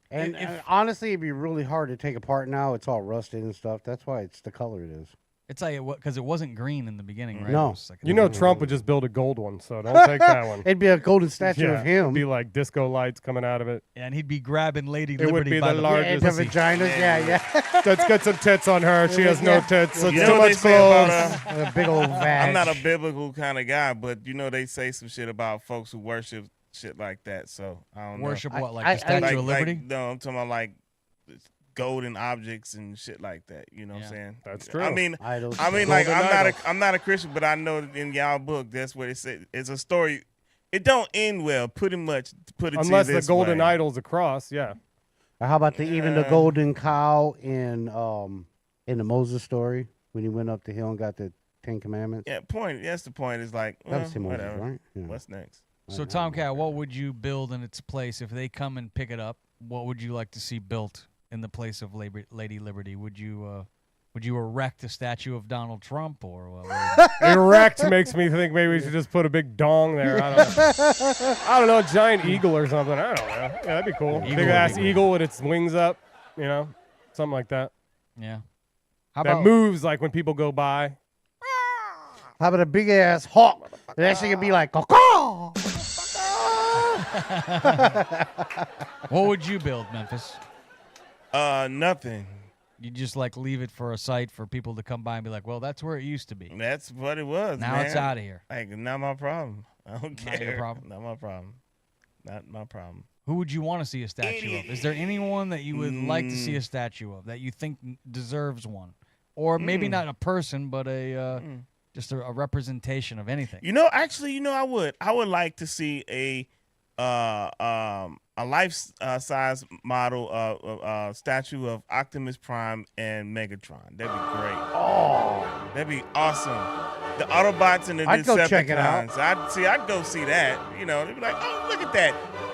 And honestly, it'd be really hard to take apart now. It's all rusted and stuff. That's why it's the color it is. It's like because it wasn't green in the beginning, right? No. It was like You know Trump would just build a gold one, so don't take that one. It'd be a golden statue of him. It'd be like disco lights coming out of it. Yeah, and he'd be grabbing Lady It Liberty would be by the largest. The vaginas, yeah. Let's get some tits on her. She has no tits. It's You too know what they much say clothes. about A big old vag. I'm not a biblical kind of guy, but you know they say some shit about folks who worship shit like that. So I don't know. Worship what, like the Statue of Liberty? No, I'm talking about like golden objects and shit like that. You know what I'm saying? That's true. I mean, Idols. like Golden idol. I'm not a Christian, but I know that in y'all book that's what it said. It's a story. It don't end well. Pretty much. Put it Unless to the this golden way. idol's across, yeah. Or how about even the golden cow in the Moses story when he went up the hill and got the Ten Commandments? Yeah, point. That's the point. Is like That was Moses, whatever. right? Yeah. What's next? So Tomcat, what would you build in its place if they come and pick it up? What would you like to see built in the place of Lady Liberty? Would you erect a statue of Donald Trump or Erect makes me think maybe we should just put a big dong there. I don't know, a giant eagle or something. I don't know. Yeah, that'd be cool. Eagle Big ass would be eagle with its wings up, something like that. Yeah. That moves like when people go by. How about a big ass hawk? That shit could be like, caw. What would you build, Memphis? Nothing. You just like leave it for a site for people to come by and be like, well, that's where it used to be. That's what it was. Now man. it's out of here. Like, not my problem. I don't care. Not your problem? Not my problem. Not my problem. Who would you want to see a statue of? Is there anyone that you would like to see a statue of that you think deserves one? Or maybe not a person, but just a representation of anything. I would. I would like to see a life-size model statue of Optimus Prime and Megatron. That'd be great. Oh, that'd be awesome. The Autobots and the I'd go check it out. Decepticons. I'd go see that. They'd be like, oh, look at that.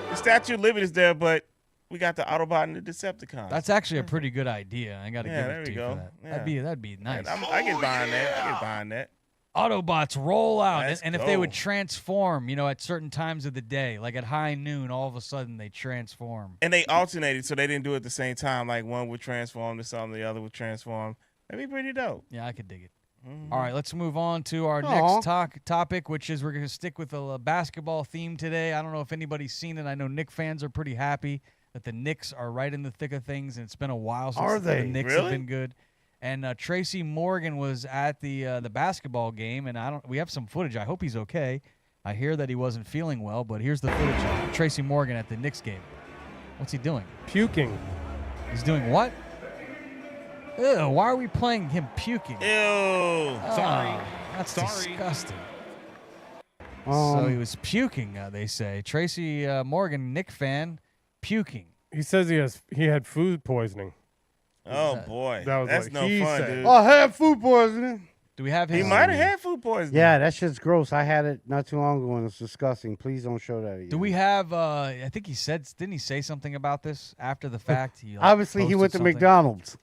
The Statue of Liberty is there, but we got the Autobot and the Decepticons. That's actually a pretty good idea. I got to give there it we to you go. for that. Yeah. That'd be nice. I get behind that. I get behind that. Autobots roll out, Let's and if they would go. transform, at certain times of the day, like at high noon, all of a sudden they transform. And they alternated, so they didn't do it at the same time. Like one would transform to something, the other would transform. That'd be pretty dope. Yeah, I could dig it. Mm-hmm. All right, let's move on to our next topic, which is we're going to stick with a basketball theme today. I don't know if anybody's seen it. I know Knicks fans are pretty happy that the Knicks are right in the thick of things, and it's been a while since the Knicks have been good. And Tracy Morgan was at the basketball game, and we have some footage. I hope he's okay. I hear that he wasn't feeling well, but here's the footage of Tracy Morgan at the Knicks game. What's he doing? Puking. He's doing what? Ew, why are we playing him puking? Ew. That's disgusting. So he was puking, they say. Tracy Morgan, Knick fan, puking. He says he had food poisoning. Oh, boy. That was That's what no he fun, said. dude. I had food poisoning. Do we have his? He might have had food poisoning. Yeah, that shit's gross. I had it not too long ago and it's disgusting. Please don't show that again. Do we have, I think he said, didn't he say something about this after the fact? Obviously, he went to posted something. McDonald's.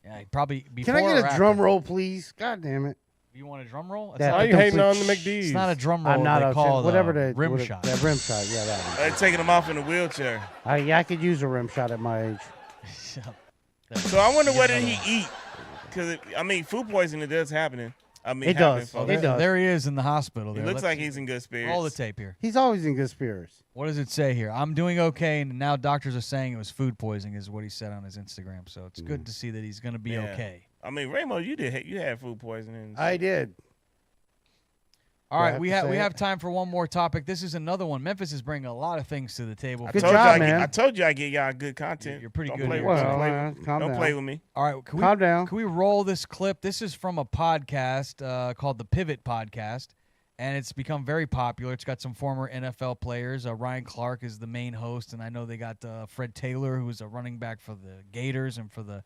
Yeah, he probably before Can I or get a after? drum roll, please? God damn it. You want a drum roll? That- Why are you hating on the McD's? It's not a drum roll. I'm not they call whatever the rim whatever- shot. That rim shot, yeah, that one. They're taking him off in a wheelchair. I could use a rim shot at my age. So I wonder what did he eat? Because, food poisoning does happen. I mean, It does. folks. It does. There he is in the hospital. He There. looks Let's like he's in good spirits. roll the tape here. He's always in good spirits. What does it say here? I'm doing okay, and now doctors are saying it was food poisoning, is what he said on his Instagram. So it's good to see that he's going to be okay. I mean, Ramo, you had food poisoning. I did. All right, have we to say have it? time for one more topic. This is another one. Memphis is bringing a lot of things to the table. Good job, man. I told you I get y'all good content. You're pretty Don't good play here. with me. Well, calm Don't down. play with me. All right, Calm down. Can we roll this clip? This is from a podcast called the Pivot Podcast, and it's become very popular. It's got some former NFL players. Ryan Clark is the main host, and I know they got Fred Taylor, who's a running back for the Gators and for the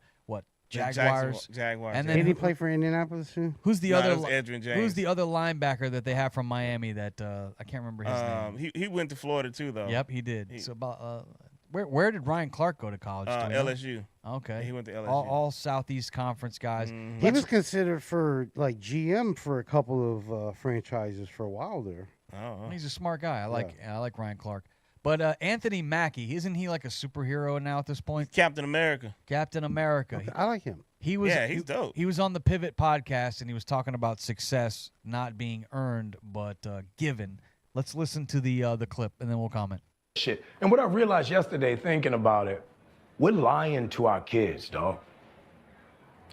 Jaguars. Jaguars. And Did then he play for Indianapolis too? who's the No, other? it was Edgerrin James. Who's the other linebacker that they have from Miami? That I can't remember his name. He went to Florida too, though. Yep, he did. So about where did Ryan Clark go to college? Do we know? LSU. Okay, He went to LSU. all Southeast Conference guys. He was considered for like GM for a couple of franchises for a while there. Oh, He's a smart guy. I like Ryan Clark. But Anthony Mackie, isn't he like a superhero now at this point? Captain America. Captain America. I like him. He was. Yeah, he's dope. He was on the Pivot Podcast, and he was talking about success not being earned but given. Let's listen to the clip, and then we'll comment. Shit. And what I realized yesterday thinking about it, we're lying to our kids, dog.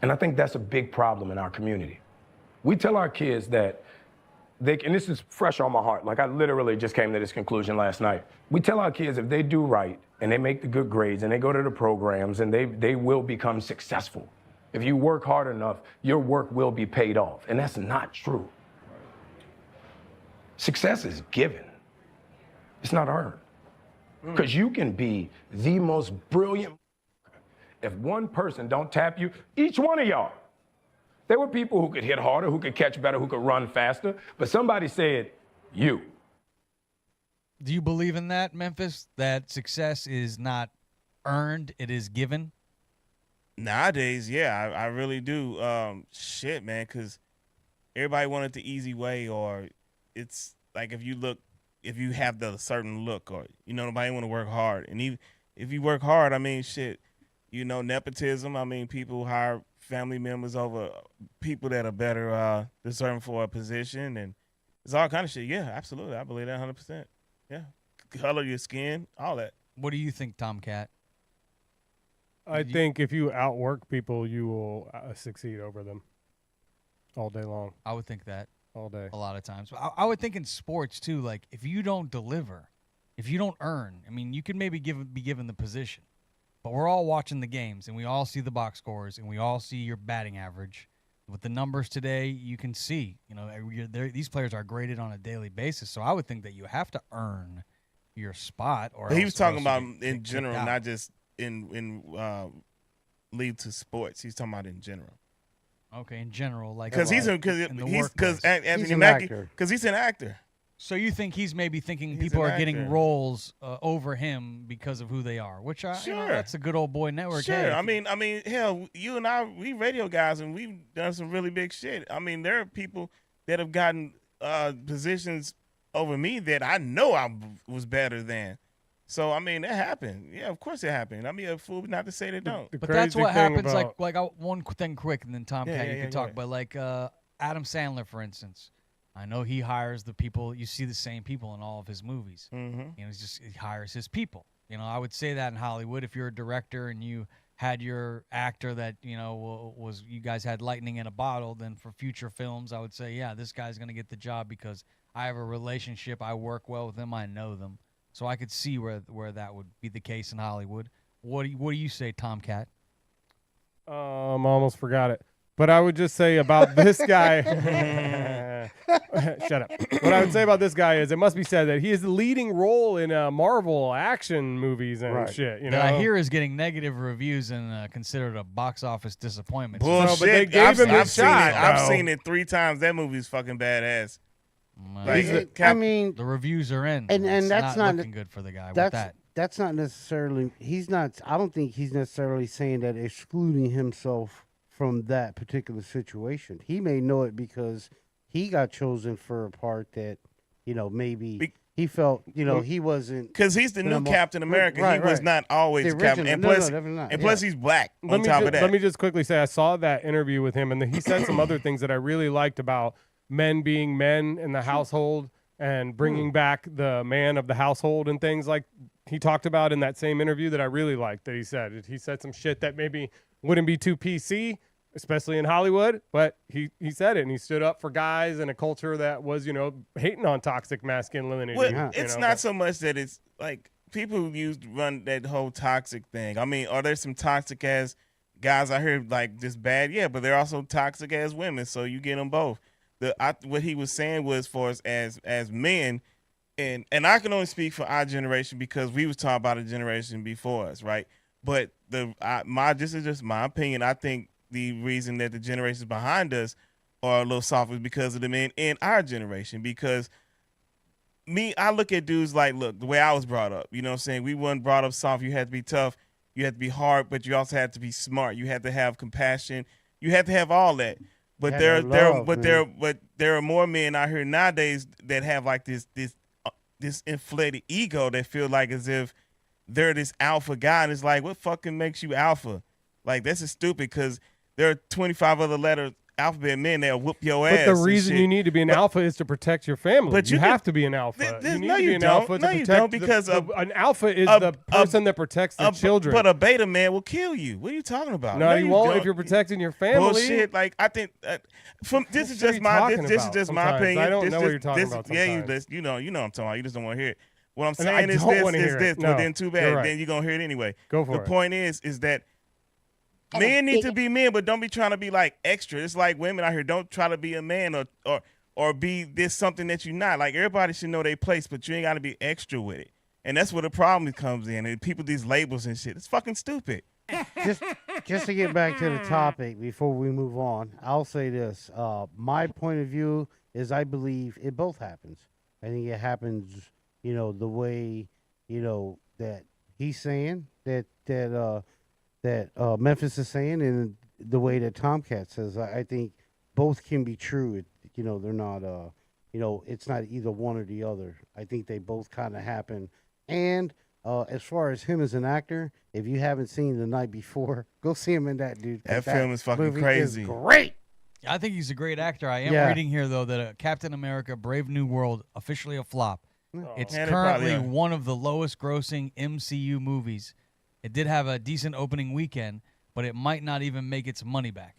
And I think that's a big problem in our community. We tell our kids that and this is fresh on my heart. Like, I literally just came to this conclusion last night. We tell our kids if they do right and they make the good grades and they go to the programs and they will become successful. If you work hard enough, your work will be paid off. And that's not true. Success is given. It's not earned. Because you can be the most brilliant. If one person don't tap you, each one of y'all. There were people who could hit harder, who could catch better, who could run faster, but somebody said, you. Do you believe in that, Memphis? That success is not earned, it is given? Nowadays, yeah, I really do. Shit, man, because everybody wanted the easy way, or it's like if you have the certain look, or, nobody want to work hard. And even if you work hard, I mean, shit, nepotism, I mean, people hire family members over people that are better deserving for a position, and it's all kind of shit. Yeah, absolutely. I believe that 100%. Yeah. Color your skin, all that. What do you think, Tomcat? I think if you outwork people, you will succeed over them all day long. I would think that. All day. A lot of times. I would think in sports, too, like, if you don't deliver, if you don't earn, I mean, you can maybe be given the position. But we're all watching the games, and we all see the box scores, and we all see your batting average. With the numbers today, you can see, these players are graded on a daily basis. So I would think that you have to earn your spot. Or But he was talking about you in general, out. not just in lead to sports. He's talking about in general. Okay, in general, like because in the workplace. Anthony Mackie, because he's an actor. So you think he's maybe thinking He's people an are getting actor. roles over him because of who they are, which Sure. that's a good old boy network. Sure. Hey, I mean, hell, you and I, we radio guys, and we've done some really big shit. I mean, there are people that have gotten positions over me that I know I was better than. So I mean, that happened. Yeah, of course it happened. I mean, a fool not to say they don't. but that's what happens. One thing quick, and then Tom Yeah, Cat, yeah, you yeah, can go talk. ahead. But like Adam Sandler, for instance, I know he hires the people. You see the same people in all of his movies. Mhm. He hires his people. I would say that in Hollywood, if you're a director and you had your actor that was you guys had lightning in a bottle, then for future films, I would say, yeah, this guy's gonna get the job because I have a relationship. I work well with them. I know them, so I could see where that would be the case in Hollywood. What do you say, Tomcat? I almost forgot it. But I would just say about this guy. Shut up. What I would say about this guy is it must be said that he is the leading role in Marvel action movies and shit. That I hear is getting negative reviews and considered a box office disappointment. Bullshit. but they gave him his shot. I've seen it 3 times. That movie's fucking badass. The reviews are in, and it's that's not not looking good for the guy with that's that. that's not necessarily. He's not. I don't think he's necessarily saying that excluding himself from that particular situation. He may know it because he got chosen for a part that maybe he he felt, he wasn't. Because he's the new Captain America. He was not always The Captain. original. And No, plus, definitely not. and plus Yeah. he's black on top of that. Let me just quickly say, I saw that interview with him, and he said some other things that I really liked about men being men in the household and bringing back the man of the household and things like he talked about in that same interview that I really liked that he said. He said some shit that maybe wouldn't be too PC, especially in Hollywood, but he said it, and he stood up for guys in a culture that was, hating on toxic masculinity. Well, it's not so much that it's like people who run that whole toxic thing. I mean, are there some toxic ass guys out here like just bad? Yeah, but they're also toxic ass women, so you get them both. What he was saying was for us as men, and I can only speak for our generation because we was talking about a generation before us, right? But this is just my opinion. I think the reason that the generations behind us are a little soft is because of the men in our generation. Because I look at dudes like, look, the way I was brought up, you know what I'm saying? We weren't brought up soft. You had to be tough. You had to be hard, but you also had to be smart. You had to have compassion. You had to have all that. But there are more men out here nowadays that have like this inflated ego that feel like as if they're this alpha guy, and it's like, what fucking makes you alpha? Like, this is stupid because there are 25 other letter alphabet men that'll whoop your ass. But the reason you need to be an alpha is to protect your family. But you have to be an alpha. You need to be an alpha to protect because an alpha is the person that protects the children. But a beta man will kill you. What are you talking about? No, you won't don't. if you're protecting your family. Bullshit. Like, I think this is just my opinion. I don't know what you're talking about. Yeah, you know what I'm talking about. You just don't want to hear it. What I'm saying is this. Well, then too bad. Right. Then you're gonna hear it anyway. Go for it. The point is that men need to be men, but don't be trying to be like extra. It's like women out here. Don't try to be a man or be this something that you're not. Like, everybody should know their place, but you ain't got to be extra with it. And that's where the problem comes in. And people, these labels and shit. It's fucking stupid. Just to get back to the topic before we move on, I'll say this. My point of view is I believe it both happens. I think it happens, the way, that he's saying, that Memphis is saying, and the way that Tomcat says. I think both can be true. They're not, it's not either one or the other. I think they both kind of happen. And as far as him as an actor, if you haven't seen The Night Before, go see him in that, dude. That film is fucking crazy. Is great. I think he's a great actor. I am reading here, though, that Captain America Brave New World, officially a flop. It's currently one of the lowest grossing MCU movies. It did have a decent opening weekend, but it might not even make its money back.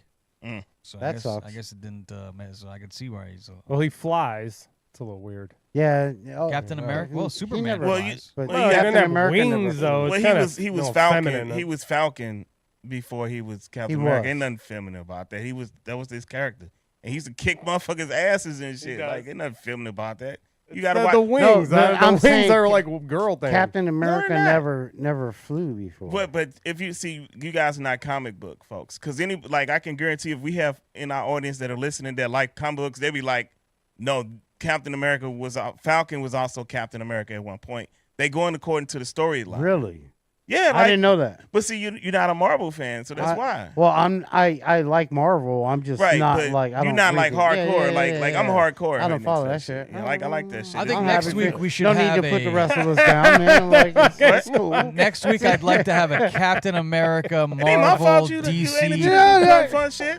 So That sucks. I guess it didn't. So I could see where he's. Well, he flies. It's a little weird. Yeah. Captain America. Well, Superman. flies, but he didn't have America wings, though. Well, he was Falcon. Feminine. He was Falcon before he was Captain America. Ain't nothing feminine about that. That was his character, and he used to kick motherfuckers' asses and shit. Like, ain't nothing feminine about that. You gotta watch the wings. No, the wings are like girl things. Captain America never flew before. But if you see, you guys are not comic book folks, because I can guarantee if we have in our audience that are listening that like comic books, they be like, no, Captain America Falcon was also Captain America at one point. They going according to the storyline. Really? Yeah, I didn't know that. But see, you're not a Marvel fan, so that's why. Well, I like Marvel. I'm just not like you're not like hardcore. Like I'm hardcore. I don't follow that shit. Yeah, I like that shit. I think next week we should don't have need to put the rest of us down, man. Like it's cool. Next week I'd like to have a Captain America Marvel ain't my fault you DC. ain't fun shit.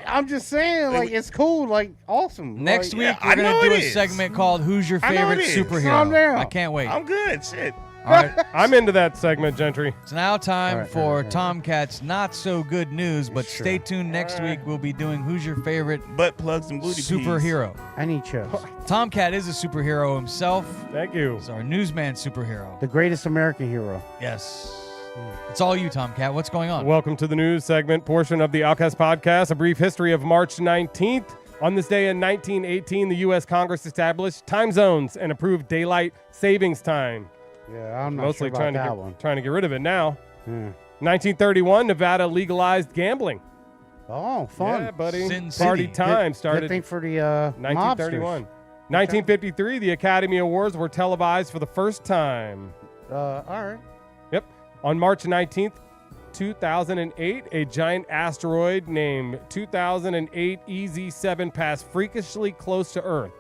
I'm just saying, like, it's cool, like, awesome. Next like, week we're gonna do a segment called "Who's Your Favorite Superhero?" Calm down. I can't wait. I'm good. Shit. All right. I'm into that segment, Gentry. It's now time for Tomcat's not so good news, but stay tuned next week. We'll be doing Who's Your Favorite Butt Plugs and Booty Superhero. I need chips. Tomcat is a superhero himself. Thank you. He's our newsman superhero. The greatest American hero. Yes. It's all you, Tomcat. What's going on? Welcome to the news segment portion of the Outcast Podcast. A brief history of March 19th. On this day in 1918, the U.S. Congress established time zones and approved daylight savings time. Yeah, I'm not Mostly sure about that one. trying to get rid of it now. Yeah. 1931, Nevada legalized gambling. Oh, fun. Yeah, buddy. Sin Party City. time started. Good thing for the 1931. 1953, the Academy Awards were televised for the first time. All right. Yep. On March 19th, 2008, a giant asteroid named 2008 EZ7 passed freakishly close to Earth.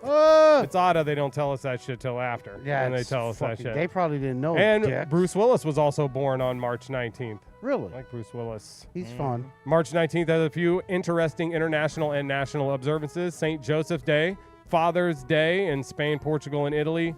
It's odd how they don't tell us that shit till after. Yeah, when they it's tell us that fucking- shit. they probably didn't know, And dicks. Bruce Willis was also born on March 19th. Really? Like Bruce Willis. He's fun. March 19th has a few interesting international and national observances. St. Joseph Day, Father's Day in Spain, Portugal, and Italy.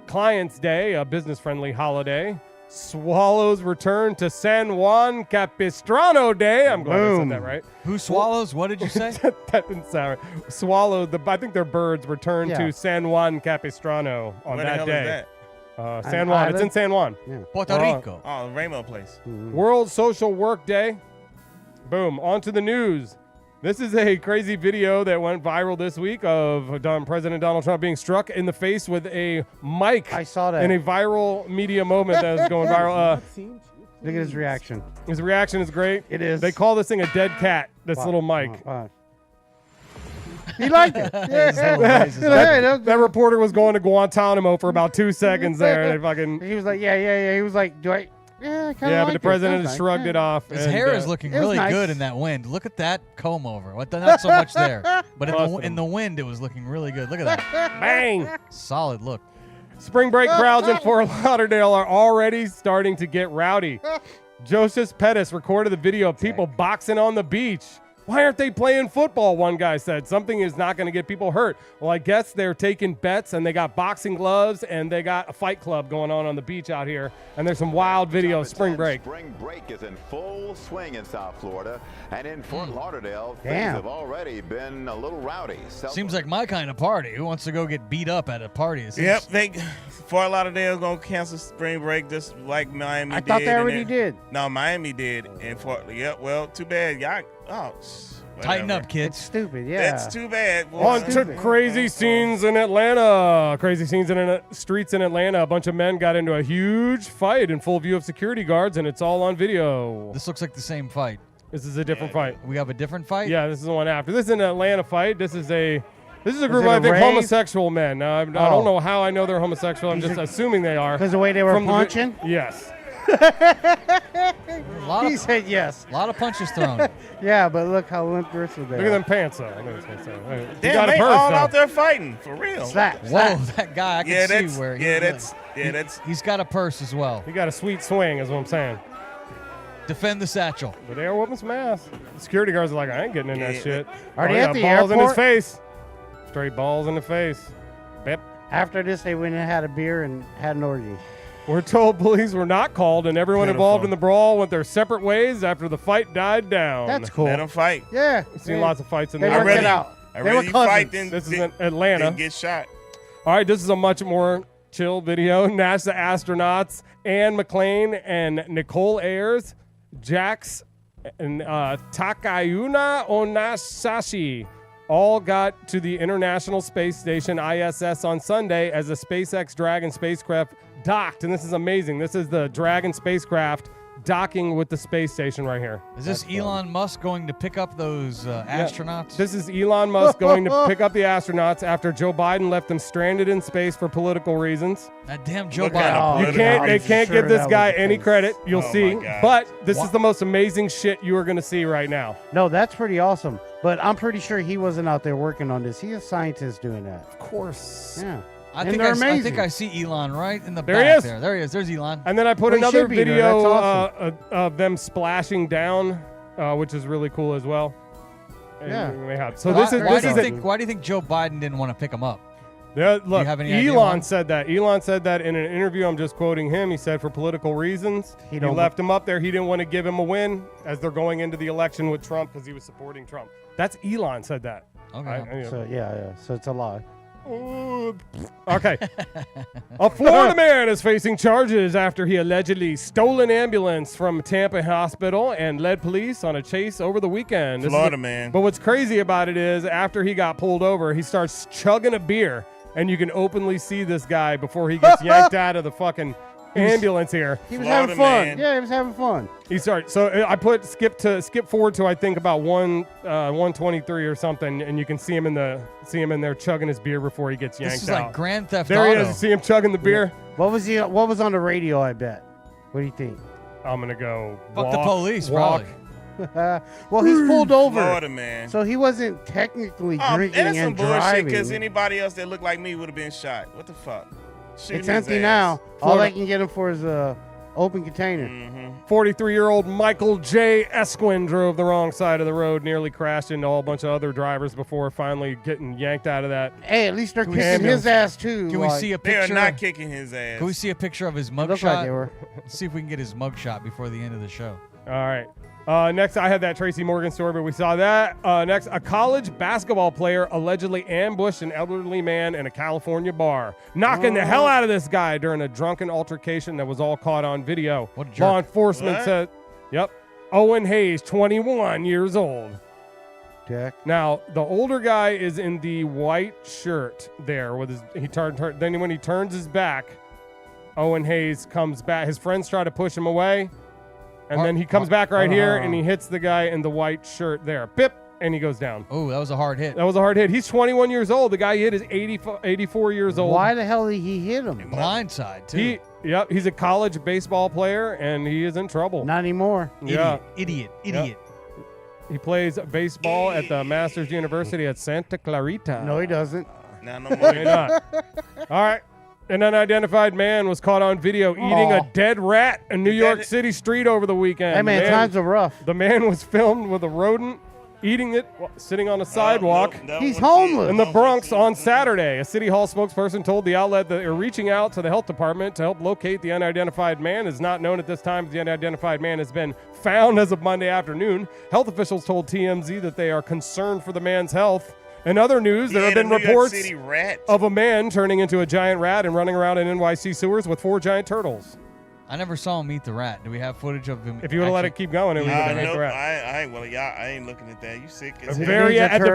Client's Day, a business-friendly holiday. Swallows return to San Juan Capistrano Day. I'm glad I said that right. Who swallows? What did you say? That didn't sound right. Swallow, I think they're birds, return Yeah. to San Juan Capistrano on Where the that hell day. is that? San Juan. It's in San Juan. Puerto Rico. Oh, Rainbow Place. World Social Work Day. Boom. On to the news. This is a crazy video that went viral this week of President Donald Trump being struck in the face with a mic. I saw that. In a viral media moment that was going viral. Look at his reaction. His reaction is great. It is. They call this thing a dead cat, this Watch, little mic. He liked it. That reporter was going to Guantanamo for about 2 seconds there. They fucking. He was like, yeah. He was like, do I? Yeah, I kind of Yeah, like but the president just shrugged it off. His and, hair is looking it was really nice. good in that wind. Look at that comb over. What? Not so much there, but in the wind, it was looking really good. Look at that. Bang! Solid look. Spring break crowds in Fort Lauderdale are already starting to get rowdy. Joseph Pettis recorded the video of people boxing on the beach. Why aren't they playing football? One guy said. Something is not going to get people hurt. Well, I guess they're taking bets, and they got boxing gloves, and they got a fight club going on the beach out here. And there's some wild videos. Spring break. Spring break is in full swing in South Florida, and in Fort Lauderdale, things Damn. have already been a little rowdy. Seems like my kind of party. Who wants to go get beat up at a party? It seems- Yep, Fort Lauderdale gonna cancel spring break just like Miami did. I thought they and already then- did. No, Miami did. And well, too bad. Y'all, Tighten whatever. up, kids. It's stupid, yeah. That's too bad. boy. On to crazy scenes in Atlanta. Crazy scenes in streets in Atlanta. A bunch of men got into a huge fight in full view of security guards, and it's all on video. This looks like the same fight. This is a different fight. We have a different fight? Yeah, this is the one after. This is an Atlanta fight. This is a group it of, a I think, rave? homosexual men. Now, I don't Oh. know how I know they're homosexual. I'm just assuming they are. 'Cause the way they were From the vi- punching? Yes. He said yes. A lot of punches thrown. Yeah, but look how limp wristed they Look are. at them pants, though. You Damn, got a they purse, all though. out there fighting for real. Whoa, that guy, I can Yeah, see that's- where yeah, he's that's- he's got a purse as well. He got a sweet swing, is what I'm saying. Defend the satchel. But they are whooping some ass. The security guards are like, I ain't getting in that shit. Are they he at got the balls in his airport? face. Straight balls in the face. Bip. After this, they went and had a beer and had an orgy. We're told police were not called, and everyone involved Beautiful. in the brawl went their separate ways after the fight died down. That's cool. Let them fight. Yeah. We've seen lots of fights in They there. worked it out. I'd They rather were you fight cousins. than This is in Atlanta. than get shot. All right, this is a much more chill video. NASA astronauts Anne McClain and Nicole Ayers, Jax and Takayuna Onasashi all got to the International Space Station ISS on Sunday as the SpaceX Dragon spacecraft docked. And this is amazing. This is the Dragon spacecraft docking with the space station right here. Is this Elon Musk going to pick up those astronauts? This is Elon Musk going to pick up the astronauts after Joe Biden left them stranded in space for political reasons. That damn Joe What kind of Biden. You can't. They can't give this guy any credit. You'll Oh see. my God. But this is the most amazing shit you are going to see right now. No, that's pretty awesome. But I'm pretty sure he wasn't out there working on this. He's a scientist doing that. Of course. Yeah. I And think they're I amazing. see Elon right in the There he back is. there. There he is. There's Elon. And then I put Well, he another should be there. video That's awesome. of them splashing down, which is really cool as well. And Yeah. we have- So why, this is why this do you is a- think? Why do you think Joe Biden didn't want to pick him up? Yeah, look, have any idea Elon why? said that. Elon said that in an interview. I'm just quoting him. He said for political reasons, he don't- left him up there. He didn't want to give him a win as they're going into the election with Trump because he was supporting Trump. That's Elon said that. Okay. So yeah. So it's a lie. Okay. A Florida man is facing charges after he allegedly stole an ambulance from Tampa Hospital and led police on a chase over the weekend. This is Florida man. But what's crazy about it is after he got pulled over, he starts chugging a beer, and you can openly see this guy before he gets yanked out of the fucking ambulance here. He was Florida having fun. man. Yeah, he was having fun. He started. So I put skip forward to I think about 123 or something, and you can see him in there chugging his beer before he gets yanked This is out. like Grand Theft There Auto. he is. You see him chugging the beer. What was on the radio? I bet. What do you think? I'm gonna go. Fuck the police, walk. Well, he's pulled over. Florida, man. So he wasn't technically drinking that's some and bullshit driving. because anybody else that looked like me would have been shot. What the fuck? Shoot It's his empty ass. now. All Florida. they can get him for is a open container. 43-year-old Michael J. Esquin drove the wrong side of the road, nearly crashed into a whole bunch of other drivers before finally getting yanked out of that. Hey, at least they're Can we kicking see his ass too. Can we like- see a They are picture? not kicking his ass. Can we see a picture of his Looked mugshot? like they were. Let's see if we can get his mugshot before the end of the show. All right. Next, I had that Tracy Morgan story, but we saw that. Next, a college basketball player allegedly ambushed an elderly man in a California bar, knocking the hell out of this guy during a drunken altercation that was all caught on video. What a jerk. Law enforcement What? said, yep, Owen Hayes, 21 years old. Jack. Now, the older guy is in the white shirt there with his, then when he turns his back, Owen Hayes comes back. His friends try to push him away. And then he comes back right here, and he hits the guy in the white shirt there. Bip, and he goes down. Oh, that was a hard hit. That was a hard hit. He's 21 years old. The guy he hit is 84 years old. Why the hell did he hit him? Blindside, too. He's a college baseball player, and he is in trouble. Not anymore. Yeah. Idiot. He plays baseball at the Masters University at Santa Clarita. No, he doesn't. No, no more. Maybe not. All right. An unidentified man was caught on video eating a dead rat in New York City street over the weekend. Hey, man, times are rough. The man was filmed with a rodent eating it sitting on a sidewalk. He's homeless. In the Bronx on Saturday. A City Hall spokesperson told the outlet that they're reaching out to the health department to help locate the unidentified man. It's not known at this time if the unidentified man has been found as of Monday afternoon. Health officials told TMZ that they are concerned for the man's health. In other news, there have been reports of a man turning into a giant rat and running around in NYC sewers with 4 giant turtles. I never saw him eat the rat. Do we have footage of him? If you would have let it keep going, it would have been Nope, the rat. I ain't looking at that. You sick At as the hell.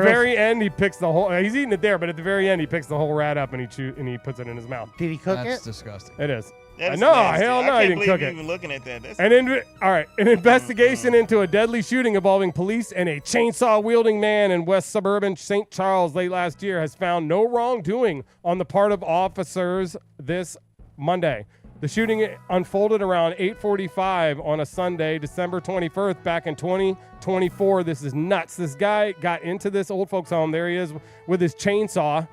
very end, he picks the whole. He's eating it there, but at the very end, he picks the whole rat up and he puts it in his mouth. Did he cook That's it? disgusting. It is. That's No, nasty. hell no, I he can't didn't cook believe you it. even looking at that. That's All right, an investigation into a deadly shooting involving police and a chainsaw-wielding man in West Suburban St. Charles late last year has found no wrongdoing on the part of officers this Monday. The shooting unfolded around 8:45 on a Sunday, December 21st, back in 2024. This is nuts. This guy got into this old folks' home. There he is with his chainsaw.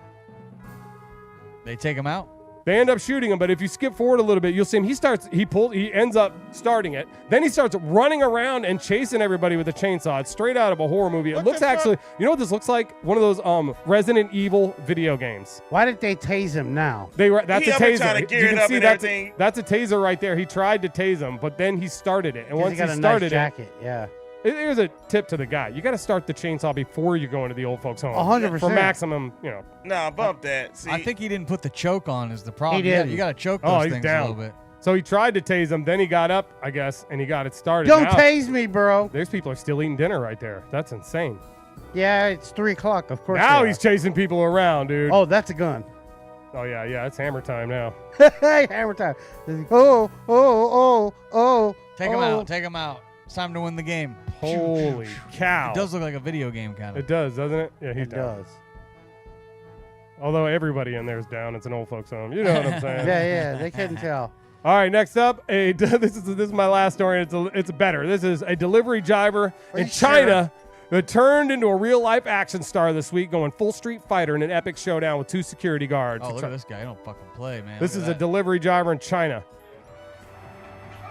They take him out? They end up shooting him, but if you skip forward a little bit, you'll see him. He ends up starting it. Then he starts running around and chasing everybody with a chainsaw. It's straight out of a horror movie. It looks actually, you know what this looks like? One of those Resident Evil video games. Why did they tase him now? That's He a up here taser. trying to gear You it can up see and that's that's a taser right there. He tried to tase him, but then he started it. And once he got a started nice jacket. Yeah. here's a tip to the guy. You got to start the chainsaw before you go into the old folks' home. 100%. For maximum, Nah, bump that. See, I think he didn't put the choke on is the problem. He Yeah, didn't. you got to choke Oh, those he's things down. a little bit. So he tried to tase him, then he got up, I guess, and he got it started. Don't Now, tase me, bro. There's people are still eating dinner right there. That's insane. Yeah, it's 3 o'clock. Of course. Now they he's chasing people around, dude. are. Oh, that's a gun. Oh, yeah, it's hammer time now. Hey, hammer time. Oh. Take him out. Take him out. It's time to win the game. Holy cow. It does look like a video game kind of. It does, doesn't it? Yeah, he's It down. does. Although everybody in there is down. It's an old folks' home. You know what I'm saying? Yeah, they couldn't tell. All right, next up, this is my last story. It's better. This is a delivery driver in China that turned into a real-life action star this week, going full Street Fighter in an epic showdown with 2 security guards. Oh, look at this guy. He don't fucking play, man. This Look is at a that. delivery driver in China.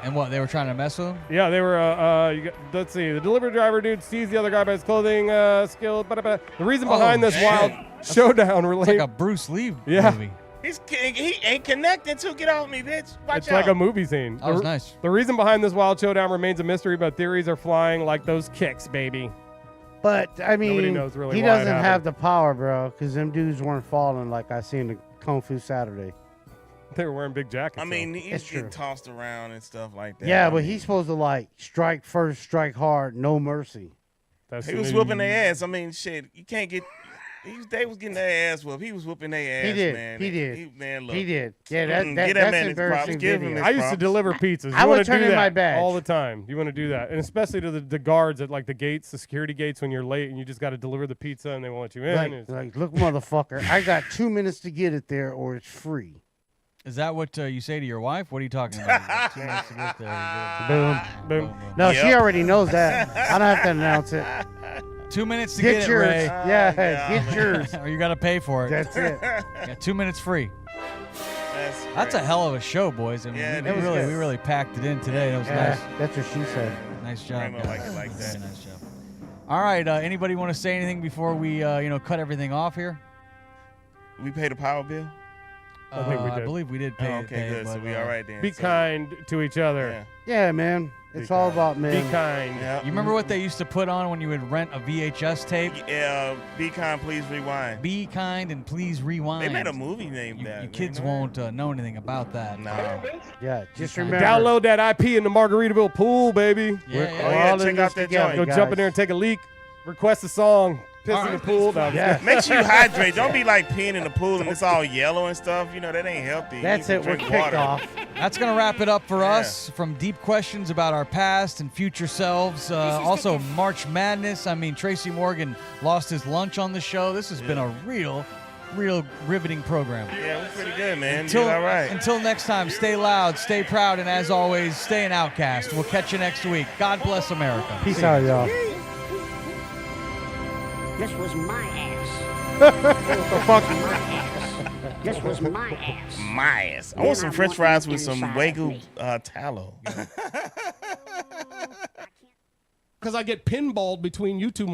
And what, they were trying to mess with him? Yeah, they were. Let's see. The delivery driver dude sees the other guy by his clothing, skill. The reason behind this wild showdown It's related. like a Bruce Lee Yeah. movie. he ain't connected to get off me, bitch. Watch It's out. like a movie scene. That was nice. The reason behind this wild showdown remains a mystery, but theories are flying like those kicks, baby. But, I mean, Nobody knows really he why it doesn't have happened. the power, bro, because them dudes weren't falling like I seen the Kung Fu Saturday. They were wearing big jackets. I mean, though. he's It's getting true. tossed around and stuff like that. Yeah, I but mean, he's supposed to, like, strike first, strike hard, no mercy. That's he was whooping their ass. I mean, shit, you can't get. They was getting their ass whooped. He was whooping their ass, He did. man. He did. Man, look. He did. Yeah, Give that's that man his embarrassing props. Give him video. his I used to props. deliver pizzas. You I would want to turn do in that my badge. all the time. You want to do that, and especially to the guards at like the gates, the security gates, when you're late and you just got to deliver the pizza and they won't let you in. It's- Like, look, motherfucker, I got 2 minutes to get it there or it's free. Is that what you say to your wife? What are you talking about? 2 minutes to get there. Boom, boom. Boom, boom. No, she already knows that. I don't have to announce it. 2 minutes to Get get yours. it, Ray. Yeah, get yours. Or you got to pay for it. That's it. Yeah, 2 minutes free. That's a great. hell of a show, boys. I mean, Yeah, we really packed it in today. That was nice. That's what she said. Nice job, Raymond guys. like it like that. Nice job. All right. Anybody want to say anything before we, cut everything off here? We paid a power bill. I think we did. I believe we did pay. Okay, good. So we all right then. Be kind to each other. Yeah, man. It's all about men. Be kind. You remember what they used to put on when you would rent a VHS tape? Yeah, be kind, please rewind. Be kind and please rewind. They made a movie named that. You kids won't know anything about that. No. Yeah, just remember. Download that IP in the Margaritaville pool, baby. Yeah, check out that joint. Go jump in there and take a leak. Request a song. Piss in the pool. No, Yeah. Make sure you hydrate. Don't be like peeing in the pool and it's all yellow and stuff. You know, that ain't healthy. That's You it. need to We're drink kicked water. off. That's going to wrap it up for us. From deep questions about our past and future selves. Also, March Madness. I mean, Tracy Morgan lost his lunch on the show. This has been a real riveting program. Yeah, we're pretty good, man. Until, Did all right. until next time, stay loud, stay proud, and as always, stay an outcast. We'll catch you next week. God bless America. Peace out, y'all. This was my ass. What the fuck? My ass. This was my ass. My ass. I want some French fries with some Wagyu tallow. Because I get pinballed between you two.